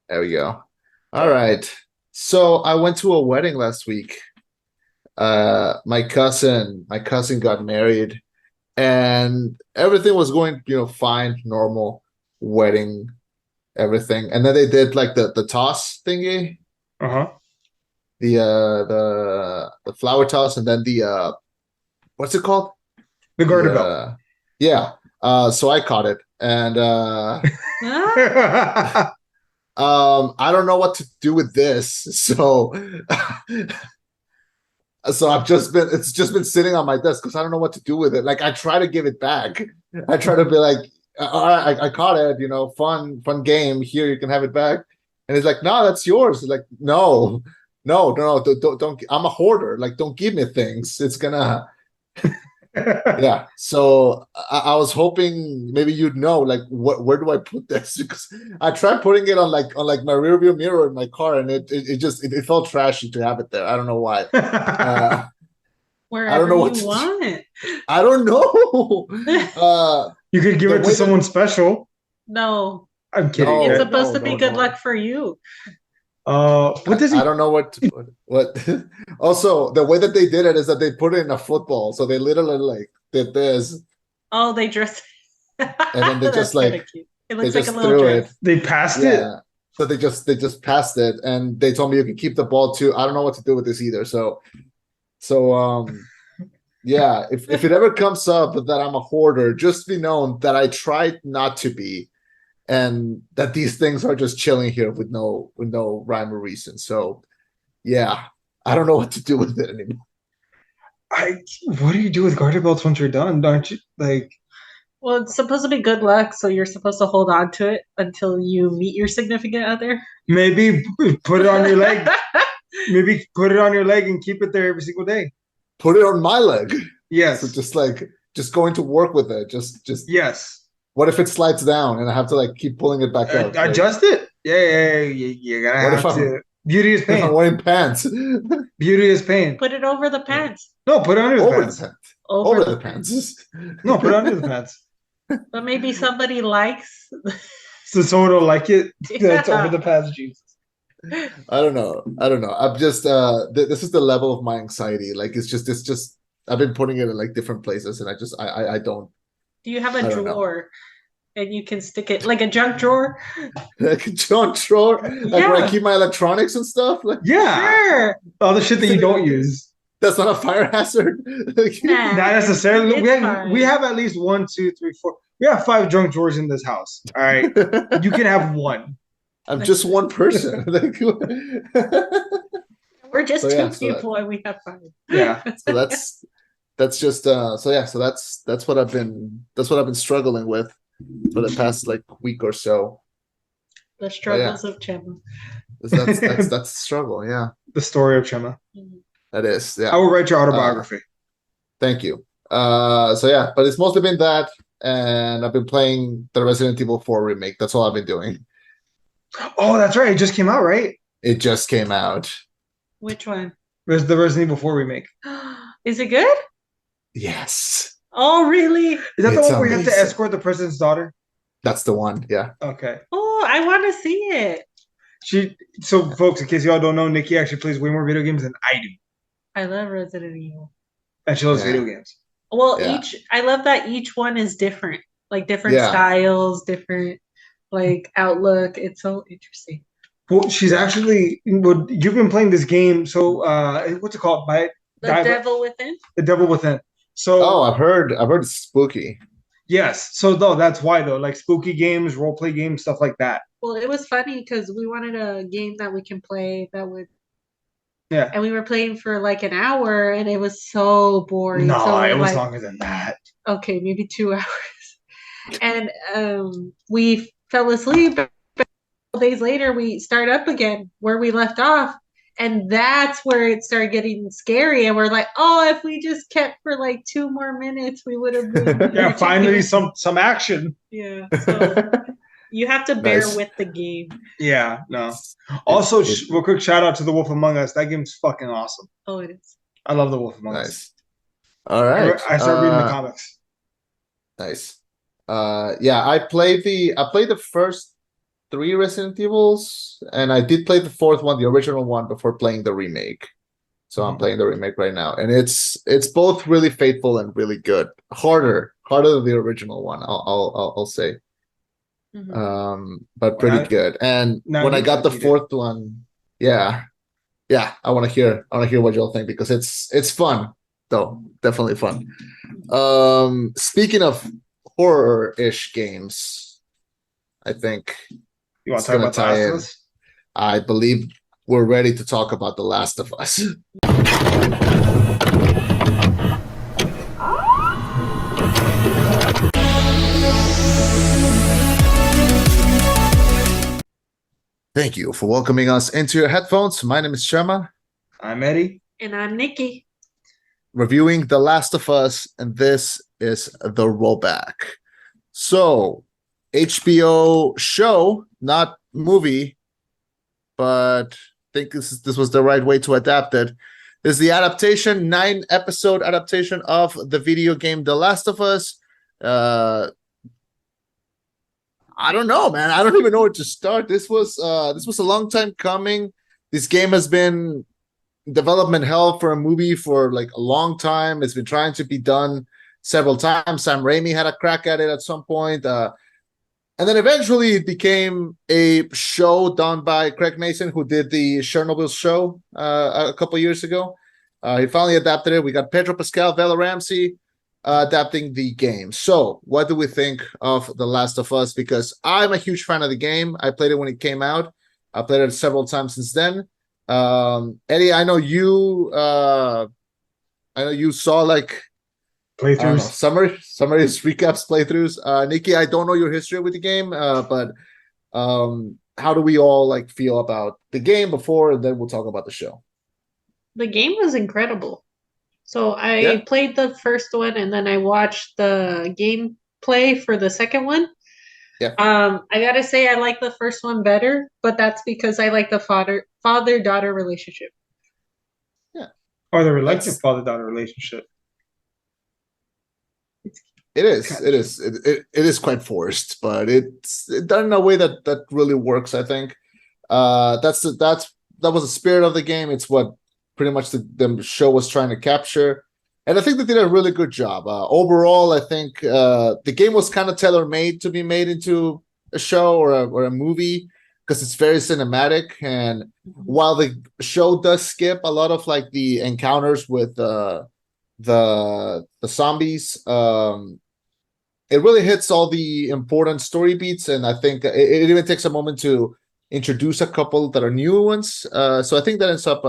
There we go. All right. So I went to a wedding last week. My cousin got married, and everything was going, fine, normal wedding, everything. And then they did like the toss thingy, Uh-huh. the flower toss, and then the what's it called? The The garter belt. yeah. So I caught it, and Huh? I don't know what to do with this. So so it's just been sitting on my desk because I don't know what to do with it. Like I try to give it back. I try to be like, all right, I caught it, fun game. Here, you can have it back. And it's like, no, that's yours. It's like, no, don't. I'm a hoarder. Like, don't give me things. It's gonna, yeah. So I was hoping maybe you'd know, like, where do I put this? Because I tried putting it on my rearview mirror in my car, and it felt trashy to have it there. I don't know why. Uh, I don't Wherever know what you to do. want. I don't know. You could give The it to way that someone special. No, I'm kidding. it's no, supposed no, to be no, good no. luck for you. What does I he? don't know what to put. What? Also, the way that they did it is that they put it in a football, so they literally like did this, Oh, they dress. and then they just That's kind of like cute. It they looks like a just little threw it. dress. They passed it. Yeah. So they just passed it, and they told me you can keep the ball too. I don't know what to do with this either. So yeah. If it ever comes up that I'm a hoarder, just be known that I tried not to be, and that these things are just chilling here with no rhyme or reason. So yeah, I don't know what to do with it anymore. I. What do you do with garter belts once you're done? Don't you like? Well, it's supposed to be good luck, so you're supposed to hold on to it until you meet your significant other. Maybe put it on your leg. Maybe put it on your leg and keep it there every single day. Put it on my leg. So Yes. just going to work with it. Just Yes. what if it slides down and I have to like keep pulling it back up? Like Adjust it. Yeah. You're gonna what if have I'm to. Beauty is if I'm pain. wearing pants Beauty is pain. Put it over the pants. No, put it under the over the pants. pants? Over Over the the pants. pants. No, put it under the pants. But maybe somebody likes. So someone will like it. That's over Yeah. the pants, Jesus. I don't know. I don't know. I'm just this is the level of my anxiety. Like it's just I've been putting it in like different places, and I don't Do you have a I don't know. drawer and you can stick it like a junk drawer? Like a junk drawer, like where I Yeah, keep my electronics and stuff. Like Yeah. sure. All the shit that you don't use. that's not a fire hazard. Like, Nah, Not necessarily. it's We fine. have at least one, two, three, four. We have five junk drawers in this house. All right. You can have one. I'm just one person. Like, We're so just yeah, two so that people and we have five. Yeah. so that's just so yeah, so that's what I've been struggling with for the past like week or so. The But yeah, struggles of Chema. that's The that's the struggle. Yeah, story of Chema. that is. I Yeah. will write your Uh, autobiography. thank you. So yeah, but it's mostly been that, and I've been playing the Resident Evil 4 remake. That's all I've been doing. Oh, that's right. It just came out, right? It just came out. Which one? There's the Resident Evil 4 remake. Is it good? Yes, Oh, really? Is that the it's one where you have to amazing. escort the president's daughter? That's the one. Yeah. Okay. Oh, I want to see it. So folks, in case y'all don't know, Nikki actually plays way more video games than I do. I love Resident Evil. And she loves Yeah. video games. Well, Yeah. I love that each one is different, like different Yeah. styles, different like outlook. It's so interesting. Well, she's Yeah. actually well, you've been playing this game, so what's it called? The Devil Within. The Devil Within. Oh, So I've heard it's spooky. yes, so though that's why though, like spooky games, role play games, stuff like that. Well, it was funny because we wanted a game that we can play that would, Yeah. and we were playing for like an hour, and it was so boring. No, So it was like, longer than that. okay, maybe 2 hours, and we fell asleep. Days later, we start up again where we left off. And that's where it started getting scary. And we're like, oh, if we just kept for like 2 more minutes, we would have been. Yeah, finally some action. Yeah. So you have to bear Nice. with the game. Yeah, no. Also, It- real quick shout out to The Wolf Among Us. That game's fucking awesome. Oh, it is. I love The Wolf Among Us. nice. All right. I started reading the comics. Nice. Yeah, I played the first 3 Resident Evils, and I did play the 4th one, the original one, before playing the remake. So I'm playing the remake right now, and it's both really faithful and really good. Harder than the original one, I'll say. But pretty good. And when I got the 4th one, yeah, I want to hear what y'all think, because it's fun though, definitely fun. Speaking of horror-ish games, I think you want to talk about The Last of Us? I believe we're ready to talk about The Last of Us. Thank you for welcoming us into your headphones. My name is Chema. I'm Eddie. And I'm Niki. Reviewing The Last of Us, and this is the rollback. So, HBO show, not movie, but I think this was the right way to adapt it. This is the adaptation, 9-episode adaptation of the video game The Last of Us. I don't know, man. I don't even know where to start. This was a long time coming. This game has been in development hell for a movie for like a long time. It's been trying to be done several times. Sam Raimi had a crack at it at some point. And then eventually it became a show done by Craig Mason, who did the Chernobyl show a couple years ago. He finally adapted it. We got Pedro Pascal, Bella Ramsey, adapting the game. So what do we think of The Last of Us? Because I'm a huge fan of the game. I played it when it came out. I played it several times since then. Eddie, I know you saw like playthroughs, summaries, recaps, playthroughs. Niki, I don't know your history with the game, but how do we all like feel about the game before, and then we'll talk about the show. The game was incredible. So I played the first one, and then I watched the gameplay for the second one. Yeah. I gotta say I like the first one better, but that's because I like the father-daughter relationship. Yeah. Or the reluctant father-daughter relationship. It is quite forced, but it's done in a way that really works, I think. That was the spirit of the game. It's what pretty much the show was trying to capture. And I think they did a really good job. Overall, I think the game was kind of tailor-made to be made into a show or a movie, because it's very cinematic. And while the show does skip a lot of like the encounters with the zombies, it really hits all the important story beats. And I think it even takes a moment to introduce a couple that are new ones. So I think that ends up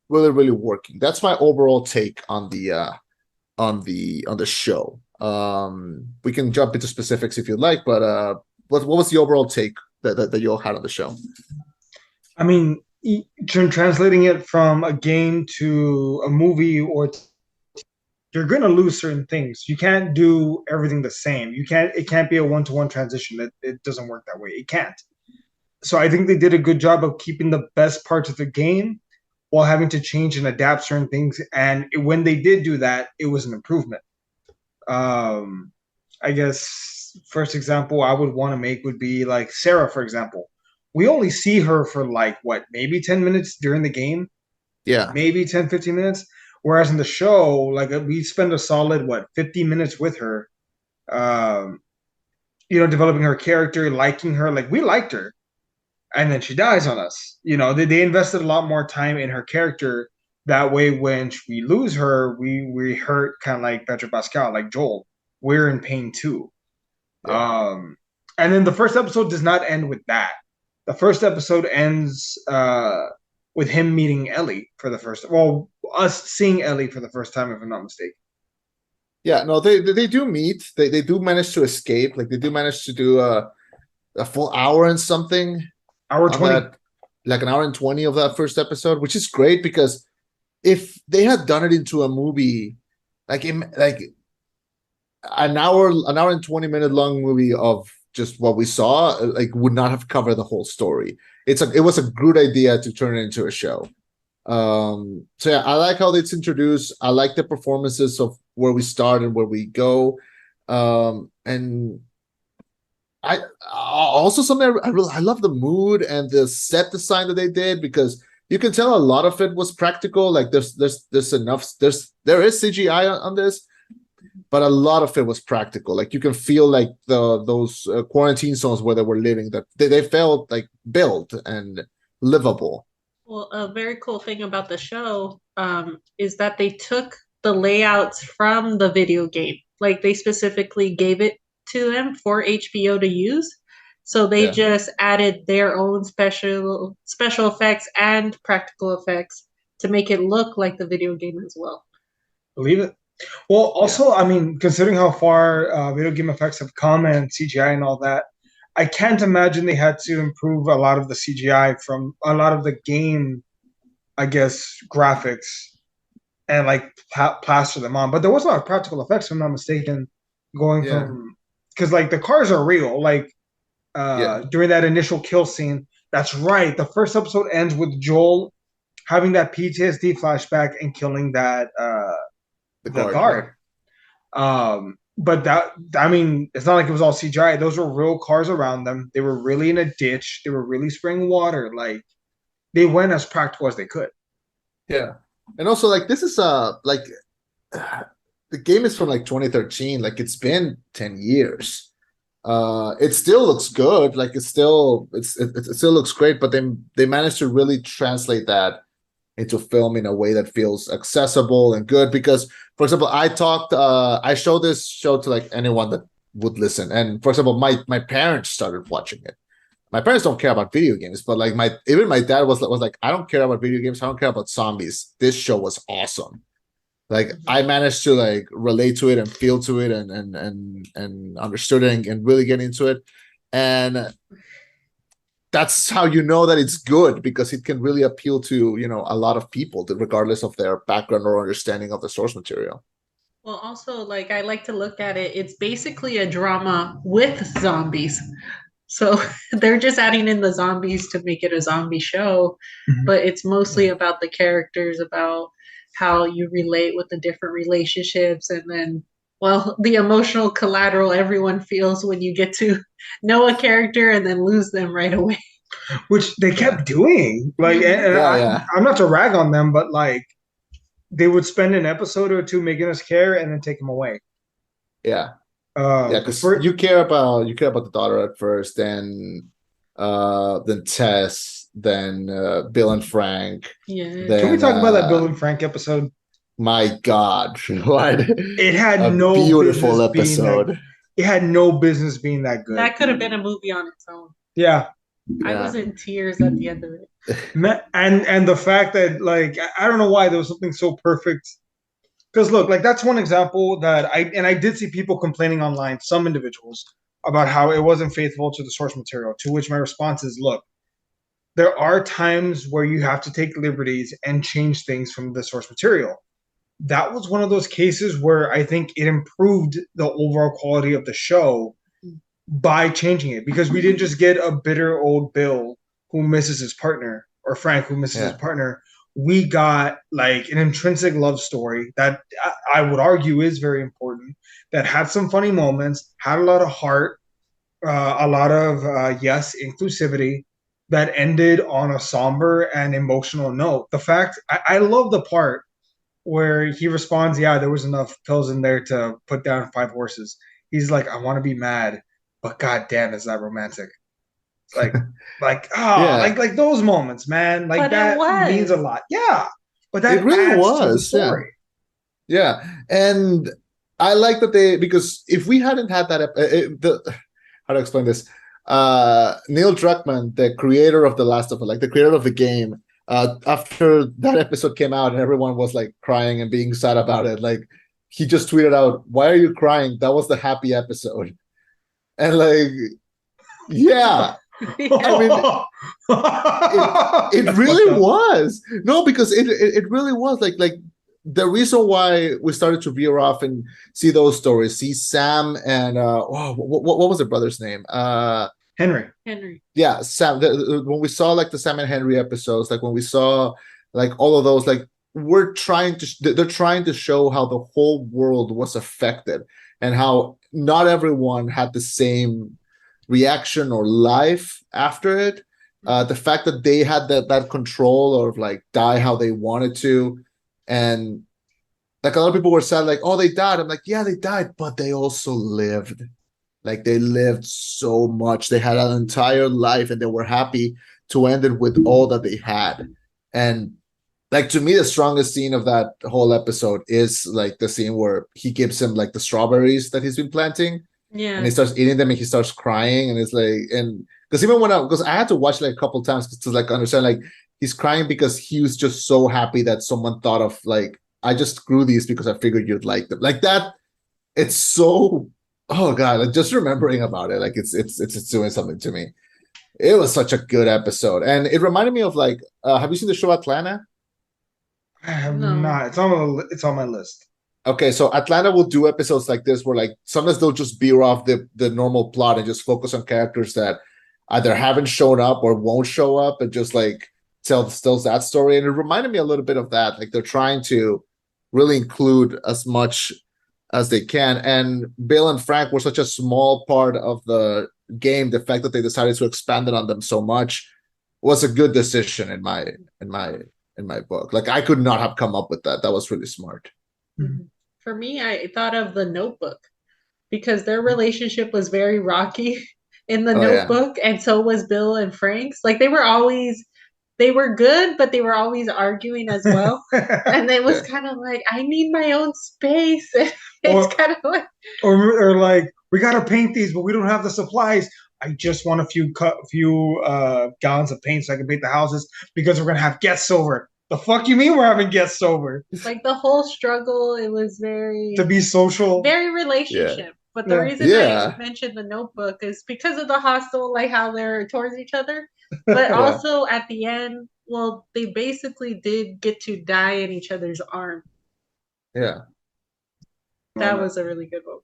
really working. That's my overall take on the show. We can jump into specifics if you'd like, but what was the overall take that you all had on the show? I mean, translating it from a game to a movie, or you're gonna lose certain things. You can't do everything the same. It can't be a one-to-one transition. It doesn't work that way. It can't. So I think they did a good job of keeping the best parts of the game while having to change and adapt certain things. And when they did do that, it was an improvement. I guess first example I would want to make would be like Sarah, for example. We only see her for like, maybe 10 minutes during the game? Yeah. Maybe 10, 15 minutes. Whereas in the show, like we spend a solid, 50 minutes with her, developing her character, liking her. Like we liked her. And then she dies on us. They invested a lot more time in her character. That way, when we lose her, we hurt, kind of like Pedro Pascal, like Joel. We're in pain too. Yeah. And then the first episode does not end with that. The first episode ends with him meeting Ellie for the first. Well, us seeing Ellie for the first time, if I'm not mistaken. Yeah, no, they do meet. They do manage to escape. Like they do manage to do a full hour and something. Hour 20. Like an hour and 20 of that first episode, which is great, because if they had done it into a movie, like an hour and 20-minute long movie of just what we saw, like would not have covered the whole story. It was a good idea to turn it into a show. So yeah, I like how it's introduced. I like the performances of where we start and where we go. And I also something I love the mood and the set design that they did, because you can tell a lot of it was practical. Like there's enough there is CGI on this, but a lot of it was practical. Like you can feel like those quarantine zones where they were living, that they felt like built and livable. Well, a very cool thing about the show is that they took the layouts from the video game. Like they specifically gave it to them for HBO to use. So they Yeah. just added their own special effects and practical effects to make it look like the video game as well. Believe it. Well, also, I mean, considering how far video game effects have come and CGI and all that, I can't imagine they had to improve a lot of the CGI from a lot of the game, I guess, graphics and like plaster them on. But there was a lot of practical effects, if I'm not mistaken, going Yeah. from because like the cars are real. Like Yeah. during that initial kill scene, that's right. The first episode ends with Joel having that PTSD flashback and killing that The the guard. Yeah. guard. But that, I mean, it's not like it was all CGI. Those were real cars around them. They were really in a ditch. They were really spraying water. Like they went as practical as they could. Yeah. And also, like, this is like the game is from like 2013. Like it's been 10 years. It still looks good. Like it still looks great, but they managed to really translate that into film in a way that feels accessible and good. Because, for example, I showed this show to like anyone that would listen. And for example, my parents started watching it. My parents don't care about video games, but like even my dad was like, I don't care about video games. I don't care about zombies. This show was awesome. Like I managed to like relate to it and feel to it and understood it and really get into it. And that's how you know that it's good, because it can really appeal to, a lot of people, regardless of their background or understanding of the source material. Well, also, like I like to look at it, it's basically a drama with zombies. So they're just adding in the zombies to make it a zombie show, but it's mostly about the characters, about how you relate with the different relationships, and then, well, the emotional collateral everyone feels when you get to know a character and then lose them right away. Which they kept doing. Like, and Yeah. I'm not to rag on them, but like they would spend an episode or two making us care and then take them away. Yeah. Yeah, because you care about the daughter at first, then Tess, then Bill and Frank. Yeah. Can we talk about that Bill and Frank episode? My God, what it had a no beautiful episode. It had no business being that good. That could have been a movie on its own. Yeah. I was in tears at the end of it. And the fact that, like, I don't know why there was something so perfect. Because look, like that's one example that I did see people complaining online, some individuals, about how it wasn't faithful to the source material, to which my response is, look, there are times where you have to take liberties and change things from the source material. That was one of those cases where I think it improved the overall quality of the show by changing it, because we didn't just get a bitter old Bill who misses his partner, or Frank who misses his partner. We got like an intrinsic love story that I would argue is very important, that had some funny moments, had a lot of heart, a lot of inclusivity, that ended on a somber and emotional note. The fact I love the part where he responds, yeah, there was enough pills in there to put down 5 horses. He's like, I want to be mad, but god damn, is that romantic? Like like those moments, man. Like, but that means a lot. Yeah. But that it really adds was to the story. Yeah. And I like that because if we hadn't had that, how to explain this? Neil Druckmann, the creator of The Last of Us, like the creator of the game, after that episode came out and everyone was like crying and being sad about it, like he just tweeted out, "Why are you crying? That was the happy episode." And like, yeah. I mean, it really was. No, because it really was like the reason why we started to veer off and see those stories, see Sam and what was the brother's name? Henry. Yeah, Sam. When we saw like the Sam and Henry episodes, like when we saw like all of those, like they're trying to show how the whole world was affected and how not everyone had the same reaction or life after it. The fact that they had that control or like die how they wanted to, and like a lot of people were sad, like, oh, they died. I'm like, yeah, they died, but they also lived. Like they lived so much. They had an entire life and they were happy to end it with all that they had. And like to me, the strongest scene of that whole episode is like the scene where he gives him like the strawberries that he's been planting Yeah. and he starts eating them and he starts crying and it's like, and because even when because I had to watch like a couple times to like understand, like he's crying because he was just so happy that someone thought of like, I just grew these because I figured you'd like them. Like that, it's so, oh god, like just remembering about it, like it's doing something to me. It was such a good episode, and it reminded me of like, have you seen the show Atlanta? I have No. not. It's on my list. Okay, so Atlanta will do episodes like this where like sometimes they'll just veer off the normal plot and just focus on characters that either haven't shown up or won't show up and just like tells that story. And it reminded me a little bit of that. Like they're trying to really include as much as they can. And Bill and Frank were such a small part of the game. The fact that they decided to expand it on them so much was a good decision in my book. Like I could not have come up with that. That was really smart. Mhm. For me, I thought of The Notebook because their relationship was very rocky in The Oh, yeah. Notebook, and so was Bill and Frank's. Like they were good, but they were always arguing as well. And it was Yeah. kind of like, I need my own space. Or- It's kind of like, or like, we gotta paint these, but we don't have the supplies. I just want a few gallons of paint so I can paint the houses because we're gonna have guests over. The fuck you mean we're having guests over? like the whole struggle. It was very, To be social. very relationship. But the Yeah. reason Yeah. I mentioned The Notebook is because of the hostile, like how they're towards each other. But Yeah. also at the end, well, they basically did get to die in each other's arm. Yeah. That was a really good moment.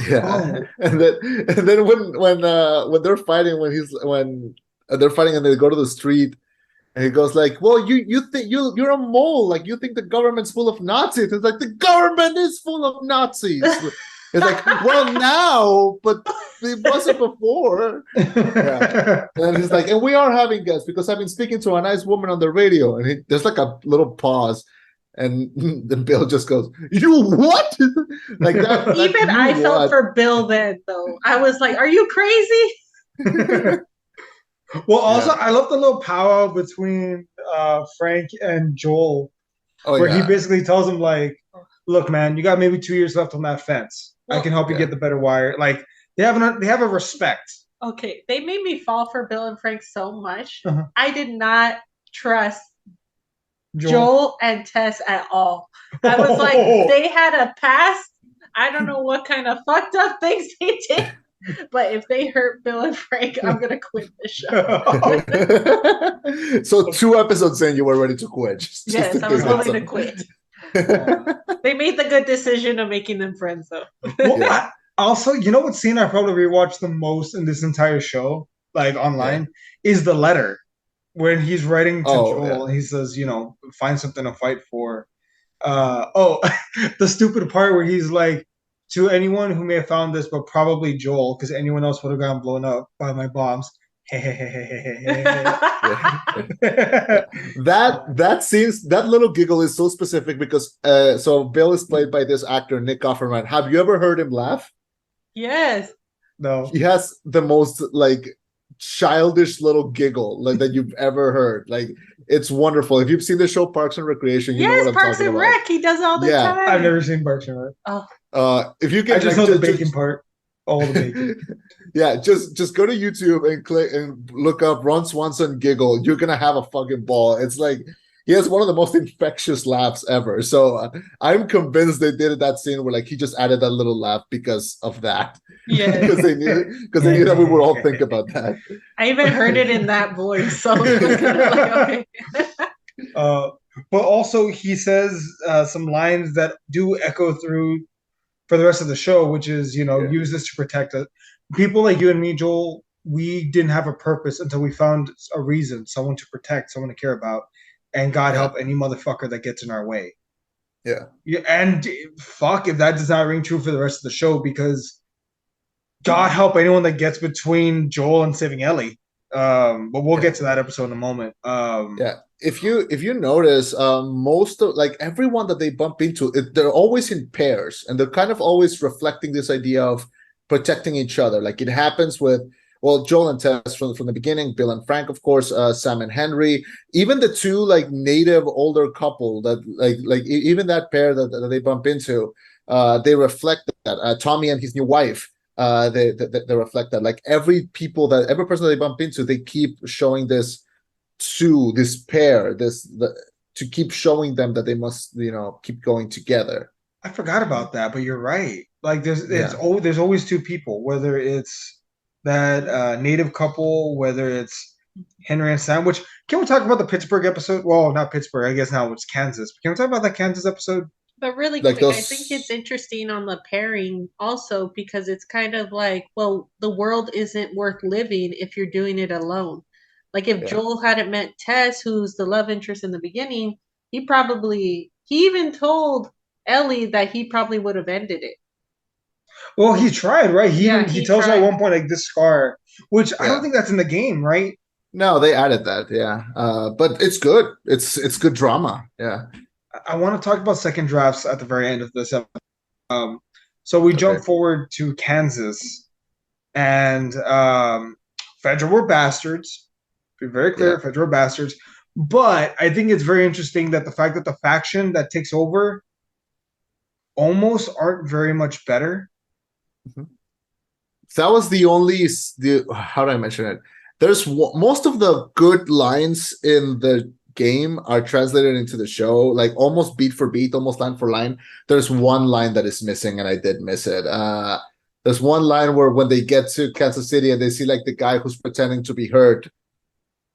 Yeah. Oh. And then when they're fighting, when they're fighting and they go to the street and he goes like, well, you think you're a mole, like you think the government's full of Nazis. It's like the government is full of Nazis. It's like, well, now, but it wasn't before. Yeah. And he's like, and we are having guests because I've been speaking to a nice woman on the radio. And there's like a little pause. And then Bill just goes, you what? Like that. Even I felt for Bill then, though. I was like, are you crazy? Well, also, I love the little powwow between Frank and Joel, where he basically tells him, like, look, man, you got maybe 2 years left on that fence. I can help you get the better wire. Like, they have a respect. Okay, they made me fall for Bill and Frank so much. I did not trust Joel and Tess at all. I was like, they had a past. I don't know what kind of fucked up things they did. But if they hurt Bill and Frank, I'm gonna quit the show. So 2 episodes in, you were ready to quit. Yes, I was willing to quit. They made the good decision of making them friends, though. Well, also, you know what scene I probably rewatched the most in this entire show, like online, is the letter when he's writing to Joel. And he says, you know, find something to fight for. The stupid part where he's like, to anyone who may have found this, but probably Joel, because anyone else would have gotten blown up by my bombs. That seems, that little giggle is so specific because so Bill is played by this actor Nick Offerman. Have you ever heard him laugh? Yes. No. He has the most like childish little giggle like that you've ever heard. Like it's wonderful. If you've seen the show Parks and Recreation, you know what I'm Parks talking and about. Rec. He does all the time. I've never seen Parks and Rec. Oh. If you can, I just know the bacon part. All the bacon. Yeah, just go to YouTube and click and look up Ron Swanson giggle. You're gonna have a fucking ball. It's like he has one of the most infectious laughs ever. So I'm convinced they did that scene where like he just added that little laugh because of that. Yeah, because they knew that we would all think about that. I even heard it in that voice, so it was kind of like okay. But also he says some lines that do echo through for the rest of the show, which is, you know, use this to protect us. People like you and me, Joel, we didn't have a purpose until we found a reason, someone to protect, someone to care about, and God help any motherfucker that gets in our way. Yeah. And fuck if that does not ring true for the rest of the show, because God help anyone that gets between Joel and saving Ellie. But we'll Yeah. get to that episode in a moment. Yeah. If you notice, most of like everyone that they bump into, they're always in pairs, and they're kind of always reflecting this idea of protecting each other. Like it happens with Joel and Tess from the beginning, Bill and Frank, of course, Sam and Henry, even the two like native older couple that even that pair that they bump into, they reflect that. Tommy and his new wife. They reflect that. Like every person that they bump into, they keep showing this pair, to keep showing them that they must, keep going together. I forgot about that, but you're right. Like Yeah. there's always two people, whether it's that native couple, whether it's Henry and Sam. Which can we talk about the Pittsburgh episode? Well, not Pittsburgh. I guess now it's Kansas. But can we talk about that Kansas episode? But really Like quick, I those. think it's interesting on the pairing also because it's kind of like, well, the world isn't worth living if you're doing it alone. Like if Yeah. Joel hadn't met Tess, who's the love interest in the beginning, he even told Ellie that he probably would have ended it. Well, he tried, right? Yeah, He he tells her at tried. one point like this scar, which I don't Yeah. think that's in the game, right? No, they added that. Yeah. But it's good. It's good drama. Yeah. I want to talk about second drafts at the very end of this episode. So we Okay. jump forward to Kansas, and Fedra were bastards. Be very clear, Yeah. Fedra were bastards. But I think it's very interesting that the fact that the faction that takes over almost aren't very much better. Mhm. That was the only how do I mention it? There's most of the good lines in the game are translated into the show, like almost beat for beat, almost line for line. There's one line that is missing, and I did miss it. There's one line where when they get to Kansas City and they see like the guy who's pretending to be hurt,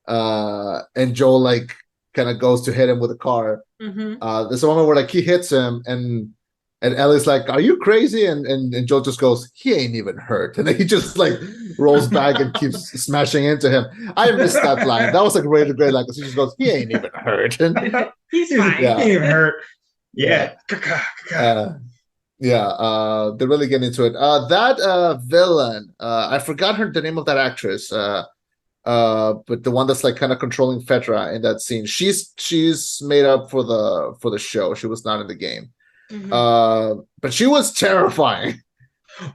and Joel like kind of goes to hit him with a car. Mm-hmm. There's a moment where like he hits him, and Ellie's like, "Are you crazy?" And Joel just goes, "He ain't even hurt," and then he just like rolls back and keeps smashing into him. I missed that line. That was like really great line because he just goes, "He ain't even hurt." And He's fine. He ain't even hurt. Yeah. They're really getting into it. That villain, I forgot the name of that actress. But the one that's like kind of controlling Fedra in that scene, she's made up for the show. She was not in the game. Mm-hmm. But she was terrifying.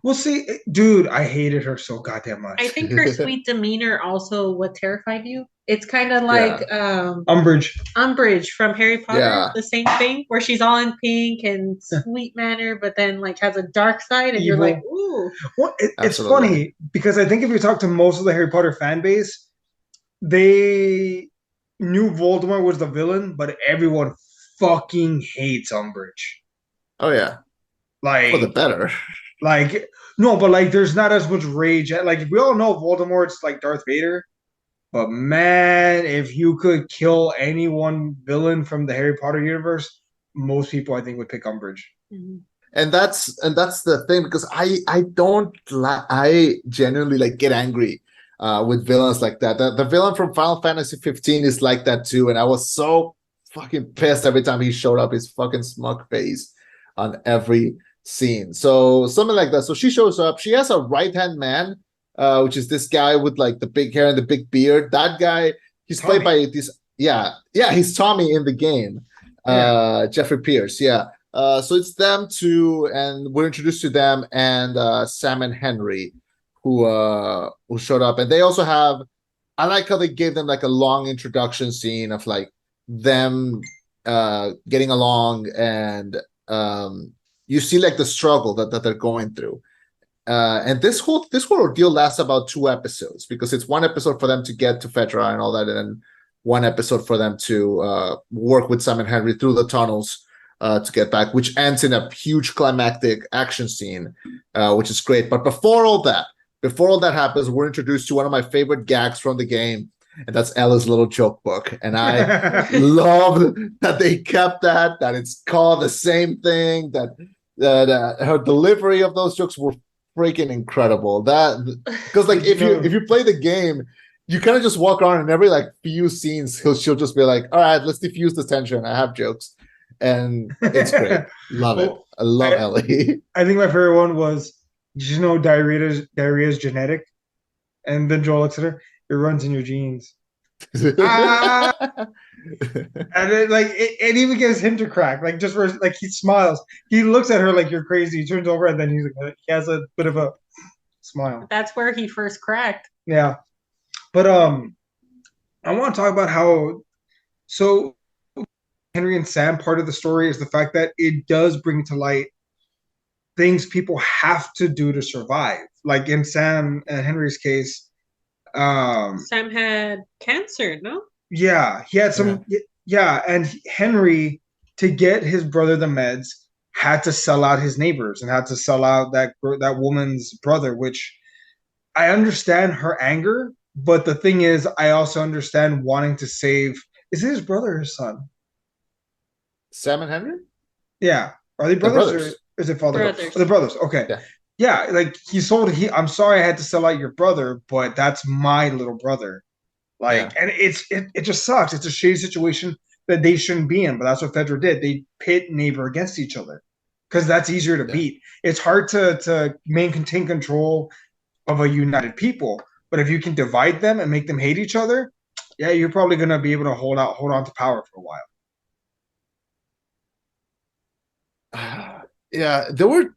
We'll see, dude. I hated her so goddamn much. I think her sweet demeanor also what terrified you. It's kind of like Umbridge from Harry Potter, the same thing, where she's all in pink and sweet manner, but then like has a dark side, and Evil. You're like, ooh. Well, it's funny because I think if you talk to most of the Harry Potter fan base, they knew Voldemort was the villain, but everyone fucking hates Umbridge. Oh yeah, like for the better. Like no, but like there's not as much rage. Like we all know Voldemort's like Darth Vader, but man, if you could kill any one villain from the Harry Potter universe, most people I think would pick Umbridge. Mm-hmm. And that's the thing, because I genuinely like get angry with villains like that. The villain from Final Fantasy 15 is like that too, and I was so fucking pissed every time he showed up, his fucking smug face on every scene. So something like that. So she shows up. She has a right-hand man, which is this guy with like the big hair and the big beard. That guy, he's Tommy. played by this. Yeah, he's Tommy in the game. Jeffrey Pierce. Yeah. So it's them two, and we're introduced to them and Sam and Henry, who showed up, and they also have. I like how they gave them like a long introduction scene of like them getting along, and you see like the struggle that they're going through. And this whole ordeal lasts about 2 episodes, because it's 1 episode for them to get to Fedra and all that, and then 1 episode for them to work with Sam and Henry through the tunnels to get back, which ends in a huge climactic action scene, which is great. But before all that happens, we're introduced to one of my favorite gags from the game, and that's Ella's little joke book. And I love that they kept that it's called the same thing, that her delivery of those jokes were freaking incredible. That, because like if you play the game, you kind of just walk around, and every like few scenes she'll just be like, all right, let's diffuse the tension, I have jokes, and it's great. Love it. I love Ellie. I think my favorite one was Did you know diarrhea is genetic? And then Joel looks at her. It runs in your genes. Ah, and it even gives him to crack. Like just for like he smiles. He looks at her like you're crazy. He turns over and then he has a bit of a smile. That's where he first cracked. Yeah, but I want to talk about how so Henry and Sam part of the story is the fact that it does bring to light things people have to do to survive. Like in Sam and Henry's case, Sam had cancer, no? yeah, he had some, yeah, and Henry, to get his brother the meds, had to sell out his neighbors and had to sell out that woman's brother, which I understand her anger, but the thing is, I also understand wanting to save. Is it his brother or his son? Sam and Henry? Yeah, are they They're brothers, brothers. or is it father? Brothers. Oh, the brothers. Okay. Yeah. Yeah, like he sold. I'm sorry, I had to sell out your brother, but that's my little brother. Like, Yeah. and it just sucks. It's a shitty situation that they shouldn't be in, but that's what Fedra did. They pit neighbor against each other because that's easier to Yeah. beat. It's hard to maintain control of a united people, but if you can divide them and make them hate each other, yeah, you're probably gonna be able to hold on to power for a while. Yeah, there's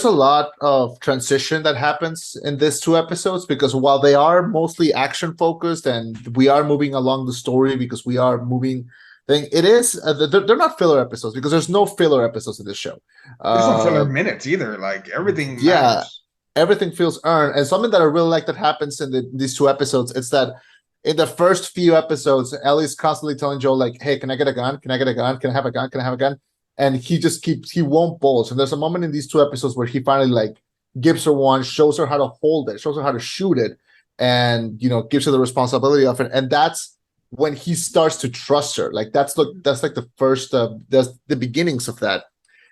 a lot of transition that happens in these two episodes because while they are mostly action focused and we are moving along the story because we are moving thing, it is they're not filler episodes because there's no filler episodes in this show. There's no filler minutes either. Like everything Yeah, matters. everything feels earned. And something that I really like that happens in these two episodes, it's that in the first few episodes, Ellie's constantly telling Joel, like, hey, can I get a gun? Can I get a gun? Can I have a gun? Can I have a gun? And he just he won't bulge. And there's a moment in these two episodes where he finally like gives her one, shows her how to hold it, shows her how to shoot it, and gives her the responsibility of it. And that's when he starts to trust her. Like that's like the first that's the beginnings of that.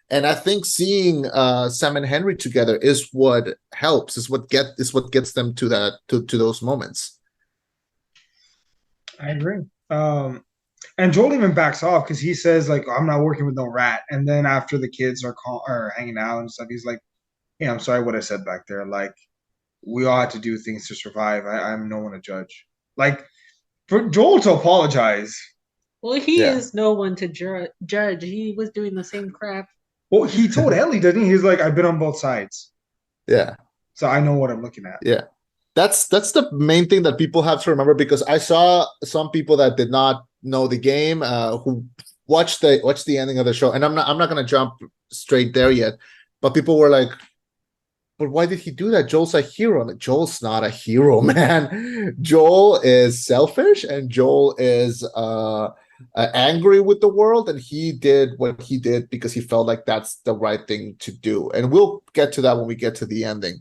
And I think seeing Sam and Henry together is what helps, is what gets them to that to those moments. I agree. And Joel even backs off because he says like, "I'm not working with no rat." And then after the kids are hanging out and stuff, he's like, "Yeah, I'm sorry what I said back there. Like, we all had to do things to survive. I'm no one to judge." Like, for Joel to apologize. Well, he is no one to judge. He was doing the same crap. Well, he told Ellie, didn't he? He's like, "I've been on both sides." Yeah. So I know what I'm looking at. Yeah. That's the main thing that people have to remember because I saw some people that did not know the game who watched the ending of the show, and I'm not going to jump straight there yet, but people were like, but why did he do that? Joel's a hero. Like, Joel's not a hero, man. Joel is selfish and Joel is angry with the world, and he did what he did because he felt like that's the right thing to do. And we'll get to that when we get to the ending.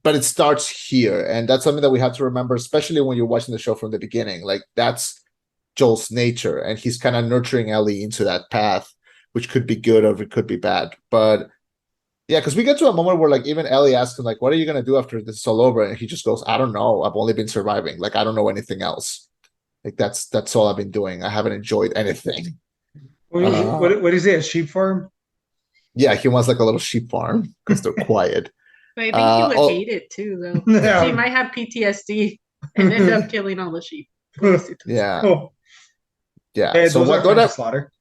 But it starts here, and that's something that we have to remember, especially when you're watching the show from the beginning. Like that's Joel's nature, and he's kind of nurturing Ellie into that path, which could be good or it could be bad. But yeah, because we get to a moment where like even Ellie asks him like, "What are you gonna do after this is all over?" And he just goes, "I don't know. I've only been surviving. Like I don't know anything else. Like that's all I've been doing. I haven't enjoyed anything." What is it? A sheep farm? Yeah, he wants like a little sheep farm because they're quiet. I think he would hate it too, though. Yeah. He might have PTSD and end up killing all the sheep. Yeah. Oh. Yeah. Hey, So slaughter.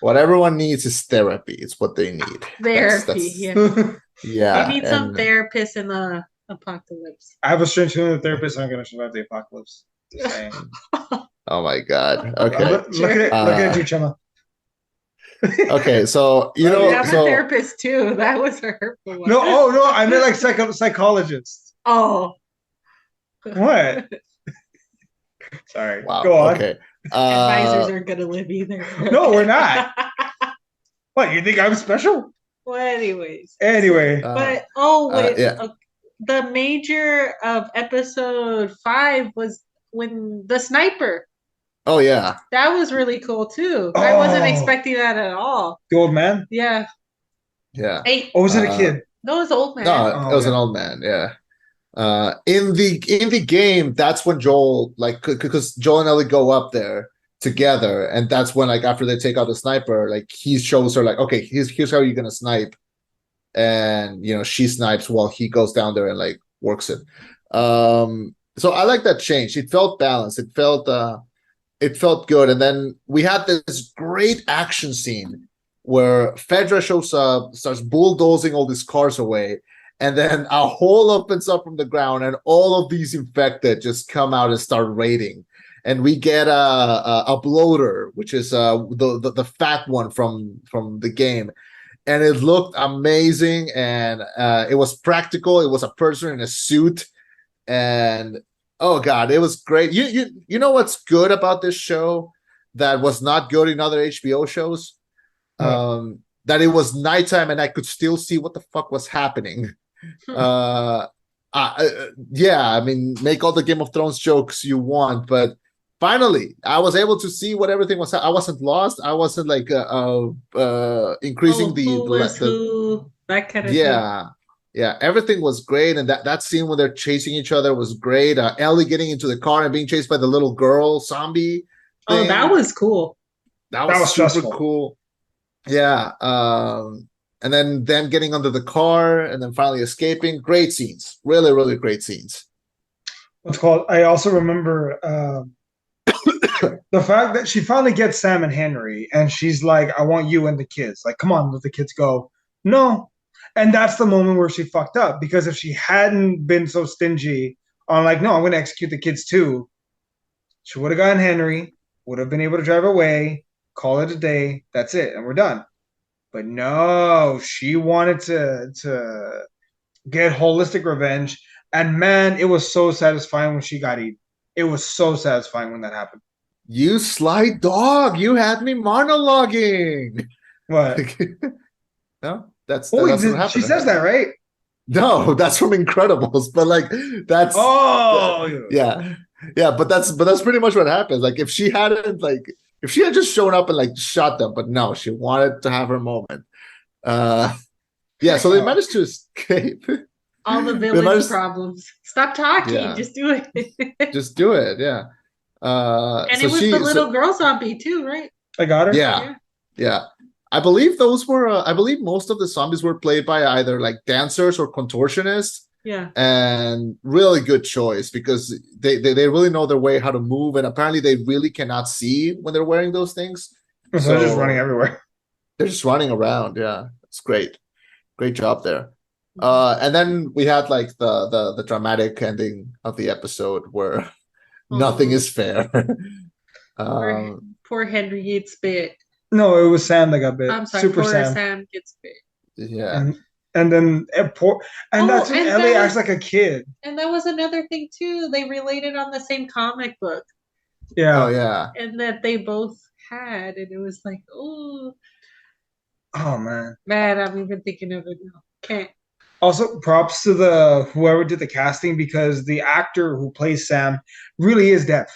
what everyone needs is therapy. It's what they need. Therapy. Yeah. Yeah. They need some therapists in the apocalypse. I have a strange feeling the therapists aren't going to survive the apocalypse. Just saying. Oh my God. Okay. Look at you, Chema. Okay, so I'm a therapist too. That was a hurtful one. No, I meant like psychologists. Oh. What? Sorry. Wow. Go on. Okay. Advisors aren't gonna live either. No, we're not. What, you think I'm special? Well, anyways. Anyway. But the major of episode 5 was when the sniper. Oh yeah. That was really cool too. I wasn't expecting that at all. The old man? Yeah. Yeah. Or was it a kid? No, it was an old man. No, it was an old man. Yeah. In the game, that's when Joel because Joel and Ellie go up there together, and that's when like after they take out the sniper, like he shows her like, okay, here's how you're gonna snipe, and she snipes while he goes down there and like works it. So I like that change. It felt balanced. It felt good. And then we had this great action scene where Fedra shows up, starts bulldozing all these cars away, and then a hole opens up from the ground, and all of these infected just come out and start raiding. And we get a bloater, which is the fat one from the game, and it looked amazing, and it was practical. It was a person in a suit, and oh god, it was great. You know what's good about this show that was not good in other HBO shows? That it was nighttime and I could still see what the fuck was happening. Yeah, I mean, make all the Game of Thrones jokes you want, but finally, I was able to see what everything was. I wasn't lost. I wasn't like increasing who, that kind of thing. Yeah, everything was great, and that scene when they're chasing each other was great. Ellie getting into the car and being chased by the little girl zombie. Oh, that was cool. That was super stressful. Cool. Yeah, and then them getting under the car and then finally escaping. Great scenes, really, really great scenes. What's called? I also remember the fact that she finally gets Sam and Henry, and she's like, "I want you and the kids. Like, come on, let the kids go." No. And that's the moment where she fucked up, because if she hadn't been so stingy on like, no, I'm going to execute the kids too, she would have gotten Henry, would have been able to drive away, call it a day, that's it, and we're done. But no, she wanted to get holistic revenge, and man, it was so satisfying when she got eaten. It was so satisfying when that happened. You sly dog, you had me monologuing. What? No? That's what happened. She says that, right? No, that's from Incredibles, but like that's yeah, but that's pretty much what happens. Like if she had just shown up and like shot them, but no, she wanted to have her moment. Yeah, so they managed to escape. All the village problems. Stop talking, just do it. Just do it, yeah. And it was the little girl zombie too, right? I got her. Yeah. I believe I believe most of the zombies were played by either like dancers or contortionists. Yeah. And really good choice, because they really know their way, how to move, and apparently they really cannot see when they're wearing those things. So they're just running everywhere. They're just running around. Yeah, it's great. Great job there. And then we had like the dramatic ending of the episode where nothing is fair. Poor Henry gets bit. No, it was Sam that got bit. I'm sorry, Super poor Sam gets bit. Yeah. And then that's when Ellie acts like a kid. And that was another thing too. They related on the same comic book. Yeah. Oh yeah. And that they both had, and it was like, oh man. Man, I'm even thinking of it now. Can't. Also, props to whoever did the casting, because the actor who plays Sam really is deaf.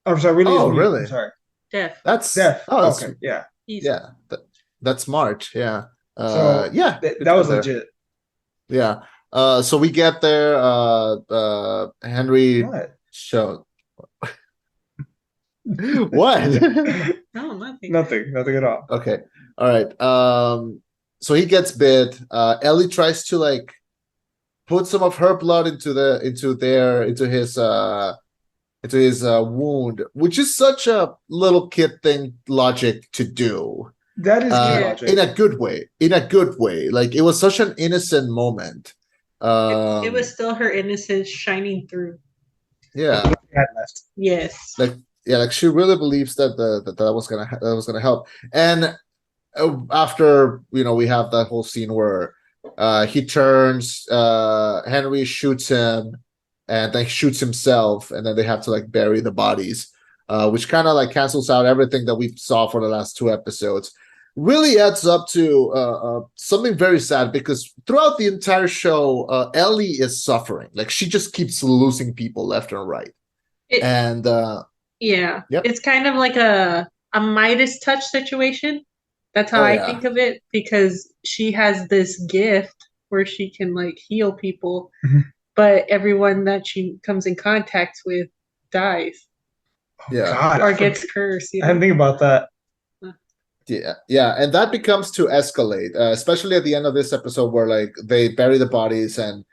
I'm sorry, really? I'm sorry. Deaf. That's deaf. Oh, that's, okay. Yeah. Yeah. That's smart. Yeah. So yeah, that was legit. Yeah. So we get there. Henry showed. What? No, nothing. Nothing at all. Okay. All right. So he gets bit. Ellie tries to like put some of her blood into his wound, which is such a little kid thing logic to do. That is logic. In a good way. In a good way. Like it was such an innocent moment. It was still her innocence shining through. Yeah. Yes. Like she really believes that that was gonna help. And after we have that whole scene where he turns, Henry shoots him, and then shoots himself, and then they have to like bury the bodies, which kind of like cancels out everything that we saw for the last 2 episodes. Really adds up to something very sad, because throughout the entire show, Ellie is suffering. Like she just keeps losing people left and right. Yeah. Yep. It's kind of like a Midas touch situation. That's how I think of it, because she has this gift where she can like heal people, but everyone that she comes in contact with dies. God, or gets cursed. I didn't think about that. Yeah, and that becomes to escalate, especially at the end of this episode where like they bury the bodies and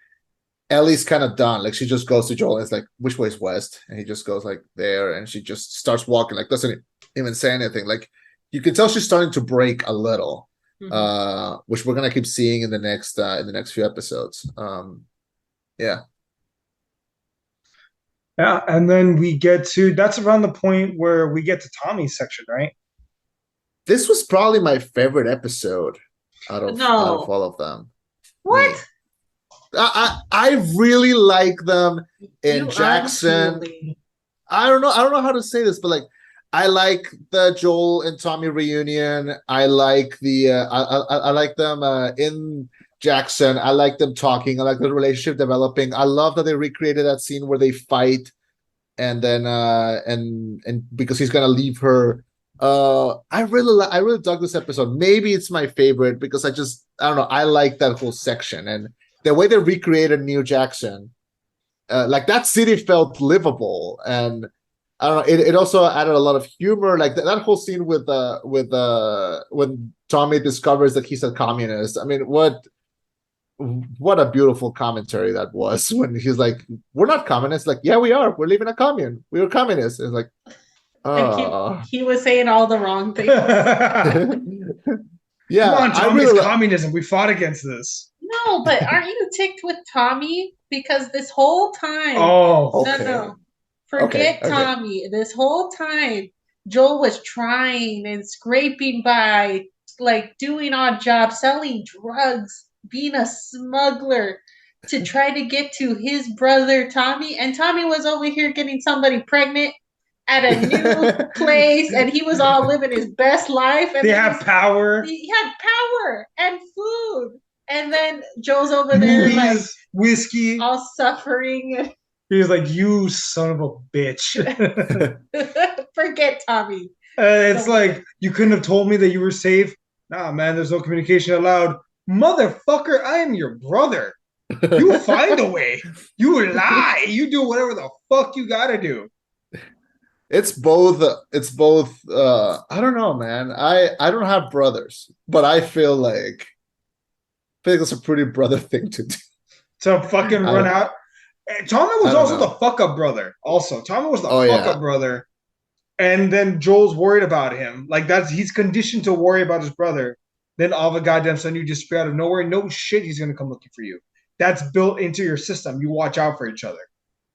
Ellie's kind of done. Like she just goes to Joel and it's like, which way is west? And he just goes like there, and she just starts walking, like doesn't even say anything. Like you can tell she's starting to break a little, which we're gonna keep seeing in the next few episodes. Yeah. Yeah, and then we get to that's around the point where we get to Tommy's section, right? This was probably my favorite episode out of No. all of them. What? Me. I really like them in You Jackson. unfeeling. I don't know how to say this, but like I like the Joel and Tommy reunion. I like the I like them in Jackson. I like them talking. I like the relationship developing. I love that they recreated that scene where they fight and then and because he's gonna leave her. I really dug this episode. Maybe it's my favorite because I don't know. I like that whole section and the way they recreated New Jackson. Like that city felt livable, and I don't know. It also added a lot of humor. Like that whole scene with when Tommy discovers that he's a communist. I mean, what a beautiful commentary that was when he's like, "We're not communists." Like, yeah, we are. We're living a commune. We were communists. It's like, Like he was saying all the wrong things. Yeah, Come on, Tommy, really it's communism. We fought against this. No, but aren't you ticked with Tommy? Because this whole time, Oh, okay. no. Forget Okay. Tommy. This whole time, Joel was trying and scraping by, like doing odd jobs, selling drugs, being a smuggler to try to get to his brother Tommy. And Tommy was over here getting somebody pregnant at a new place, and he was all living his best life. And they have power. He had power and food. And then Joel's over there, Movies, like whiskey, all suffering. He was like, "You son of a bitch." Forget Tommy. It's like you couldn't have told me that you were safe. Nah, man, there's no communication allowed. Motherfucker, I am your brother. You find a way. You lie. You do whatever the fuck you gotta do. It's both. I don't know, man. I don't have brothers, but I feel like it's a pretty brother thing to do. To fucking run out. Tommy was also the fuck up brother. Also, Tommy was the fuck up brother. And then Joel's worried about him. Like he's conditioned to worry about his brother. Then all of a goddamn sudden you just appear out of nowhere. No shit, he's gonna come looking for you. That's built into your system. You watch out for each other.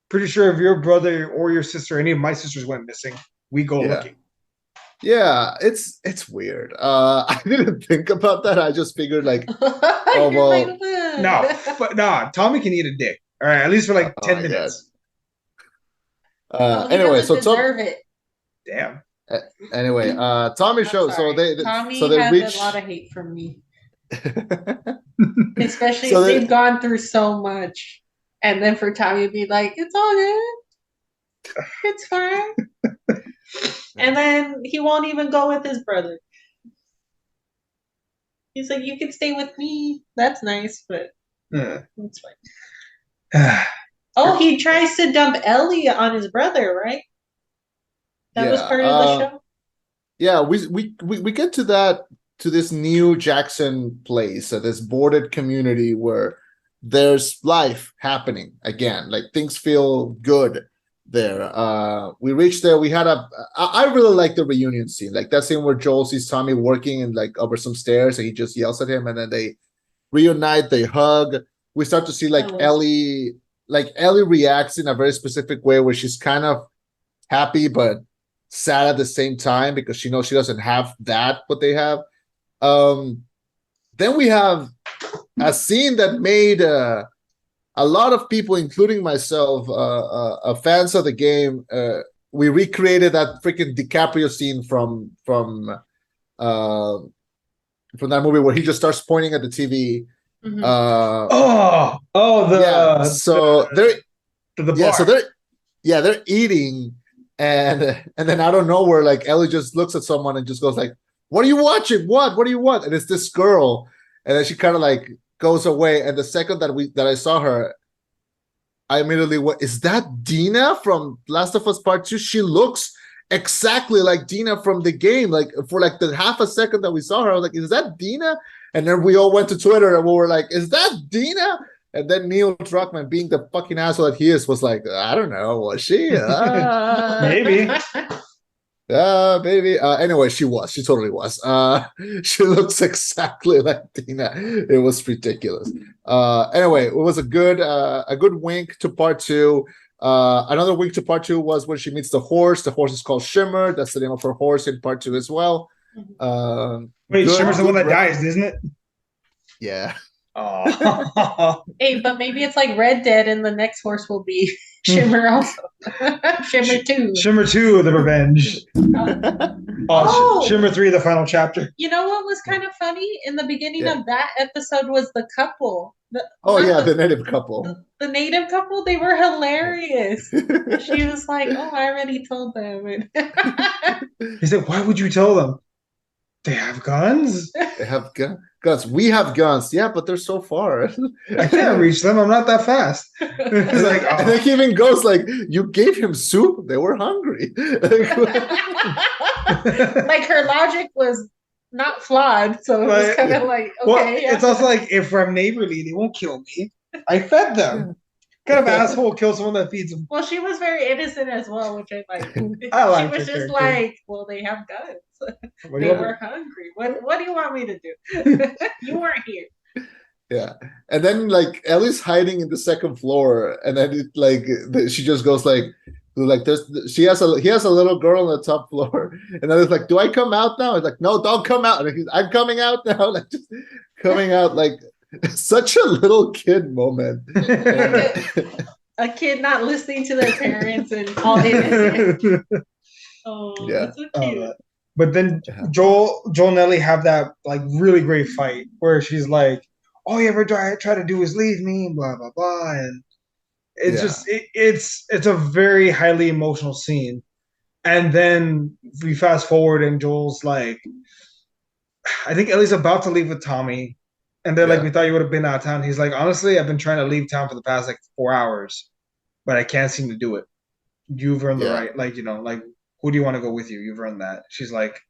Pretty sure if your brother or your sister, any of my sisters went missing, we go looking. Yeah, it's weird. I didn't think about that. I just figured like, oh well, no, Tommy can eat a dick. All right, at least for like 10 minutes. Anyway, so deserve it. Damn. Anyway, Tommy shows. So Tommy so they has a lot of hate from me, especially if they've gone through so much, and then for Tommy to be like, "It's all good, it's fine," and then he won't even go with his brother. He's like, "You can stay with me. That's nice, but that's fine." Oh, he tries to dump Ellie on his brother, right? That was part of the show. Yeah, we get to this new Jackson place, this boarded community where there's life happening again. Like things feel good there. We reached there. We had I really like the reunion scene, like that scene where Joel sees Tommy working and like over some stairs, and he just yells at him, and then they reunite, they hug. We start to see like Ellie reacts in a very specific way where she's kind of happy but sad at the same time because she knows she doesn't have what they have. Then we have a scene that made a lot of people, including myself, fans of the game. We recreated that freaking DiCaprio scene from that movie where he just starts pointing at the TV. They're eating, and then out of nowhere, like Ellie just looks at someone and just goes like, "What are you watching? What do you want?" And it's this girl, and then she kind of like goes away. And the second that I saw her, I immediately went, "Is that Dina from Last of Us Part 2? She looks exactly like Dina from the game. Like for like the half a second that we saw her, I was like, is that Dina? And then we all went to Twitter and we were like, is that Dina? And then Neil Druckmann, being the fucking asshole that he is, was like, I don't know, was she? Maybe. Maybe. Anyway, she was. She totally was. She looks exactly like Dina. It was ridiculous. Anyway, it was a good wink to part two. Another wink to part two was when she meets the horse. The horse is called Shimmer. That's the name of her horse in part two as well. Wait, Shimmer's the one that dies, isn't it? Yeah. Oh. Hey, but maybe it's like Red Dead, and the next horse will be Shimmer also. Shimmer 2. Shimmer 2, the revenge. Shimmer 3, the final chapter. You know what was kind of funny? In the beginning of that episode was the couple. The native couple. The native couple, they were hilarious. She was like, oh, I already told them. He said, why would you tell them? They have guns? They have guns. We have guns. Yeah, but they're so far. I can't reach them. I'm not that fast. It's like, oh. And he even goes like, you gave him soup. They were hungry. Like her logic was not flawed. So it was kind of like, okay. Well, it's also like, if I'm neighborly, they won't kill me. I fed them. Kind of asshole kills someone that feeds them. Well, she was very innocent as well, which I like. I she was just like, well, they have guns. They were hungry. What do you want me to do? You weren't here. Yeah. And then like Ellie's hiding in the second floor, and then it like she just goes like he has a little girl on the top floor, and then it's like, do I come out now? It's like, no, don't come out. And I'm coming out now, like just coming out like such a little kid moment. A kid not listening to their parents and all innocent. Oh, yeah. That's so cute. But then Joel and Ellie have that like really great fight where she's like, all you ever try to do is leave me, blah blah blah, and it's just it's a very highly emotional scene. And then we fast forward and Joel's like, I think Ellie's about to leave with Tommy, and they're like, we thought you would have been out of town. He's like, honestly, I've been trying to leave town for the past like 4 hours, but I can't seem to do it. You've earned the right, like, you know, like, who do you want to go with you? You've earned that. She's like,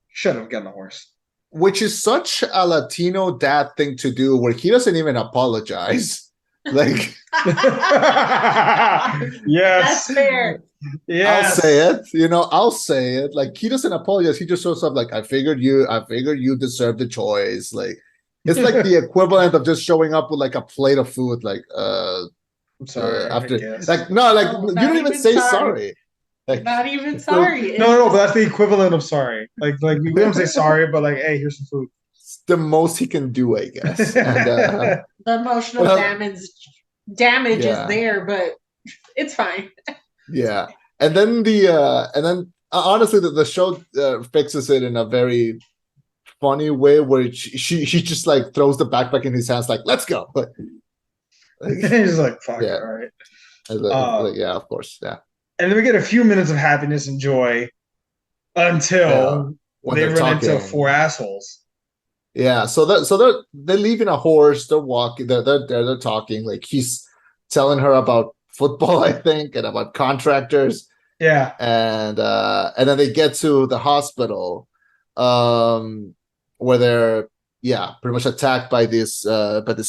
shut up, get on the horse. Which is such a Latino dad thing to do, where he doesn't even apologize. Like, yes, that's fair. Yeah, I'll say it. You know, I'll say it. Like, he doesn't apologize. He just shows up like, I figured you deserve the choice. Like, it's like the equivalent of just showing up with like a plate of food. Like, I'm sorry. After, like, no, like you don't even say sorry. Like, not even sorry. No, but that's the equivalent of sorry. Like we don't say sorry, but like, hey, here's some food. It's the most he can do, I guess. And, the emotional damage is there, but it's fine. Yeah, and then honestly, the show fixes it in a very funny way, where she just like throws the backpack in his hands, like, let's go. But he's like, fuck it, all right. Like, yeah, of course, yeah. And then we get a few minutes of happiness and joy until they run into 4 assholes. Yeah, so they're leaving a horse. They're walking. They're talking. Like, he's telling her about football, I think, and about contractors. Yeah, and then they get to the hospital, where they're pretty much attacked by this